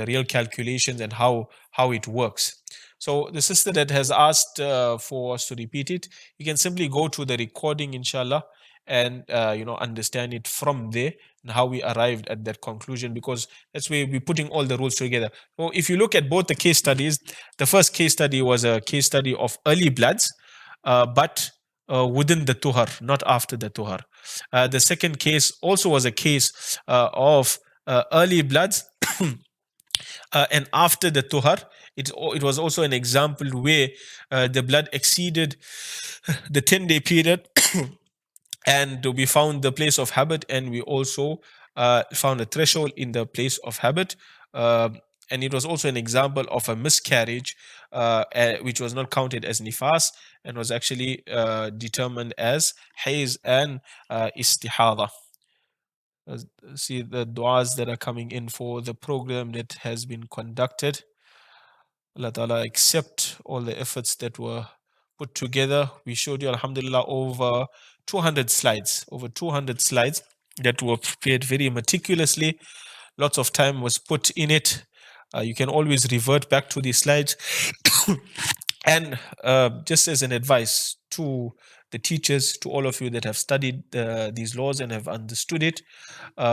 real calculations and how it works. So the sister that has asked for us to repeat it, you can simply go to the recording, inshallah, and understand it from there, and how we arrived at that conclusion, because that's where we're putting all the rules together. So if you look at both the case studies, the first case study was a case study of early bloods, but within the tuhar, not after the tuhar. The second case also was a case of early bloods and after the tuhar. It was also an example where the blood exceeded the 10-day period and we found the place of habit, and we also found a threshold in the place of habit. And it was also an example of a miscarriage, which was not counted as nifas and was actually determined as haze and istihada. See the du'as that are coming in for the program that has been conducted. Allah Ta'ala accept all the efforts that were put together. We showed you, alhamdulillah, over 200 slides, that were prepared very meticulously. Lots of time was put in it. You can always revert back to these slides. And just as an advice to the teachers, to all of you that have studied these laws and have understood it,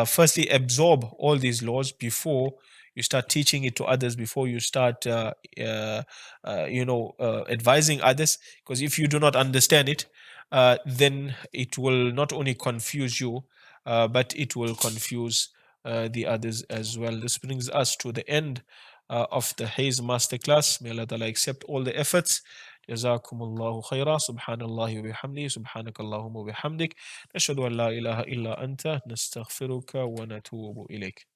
firstly, absorb all these laws before you start teaching it to others, before you start advising others, because if you do not understand it, then it will not only confuse you, but it will confuse the others as well. This brings us to the end of the Haidh Masterclass. May Allah Ta'ala accept all the efforts. جزاكم الله خيرا سبحان الله وبحمده سبحانك اللهم وبحمدك نشهد أن لا إله إلا أنت نستغفرك ونتوب إليك.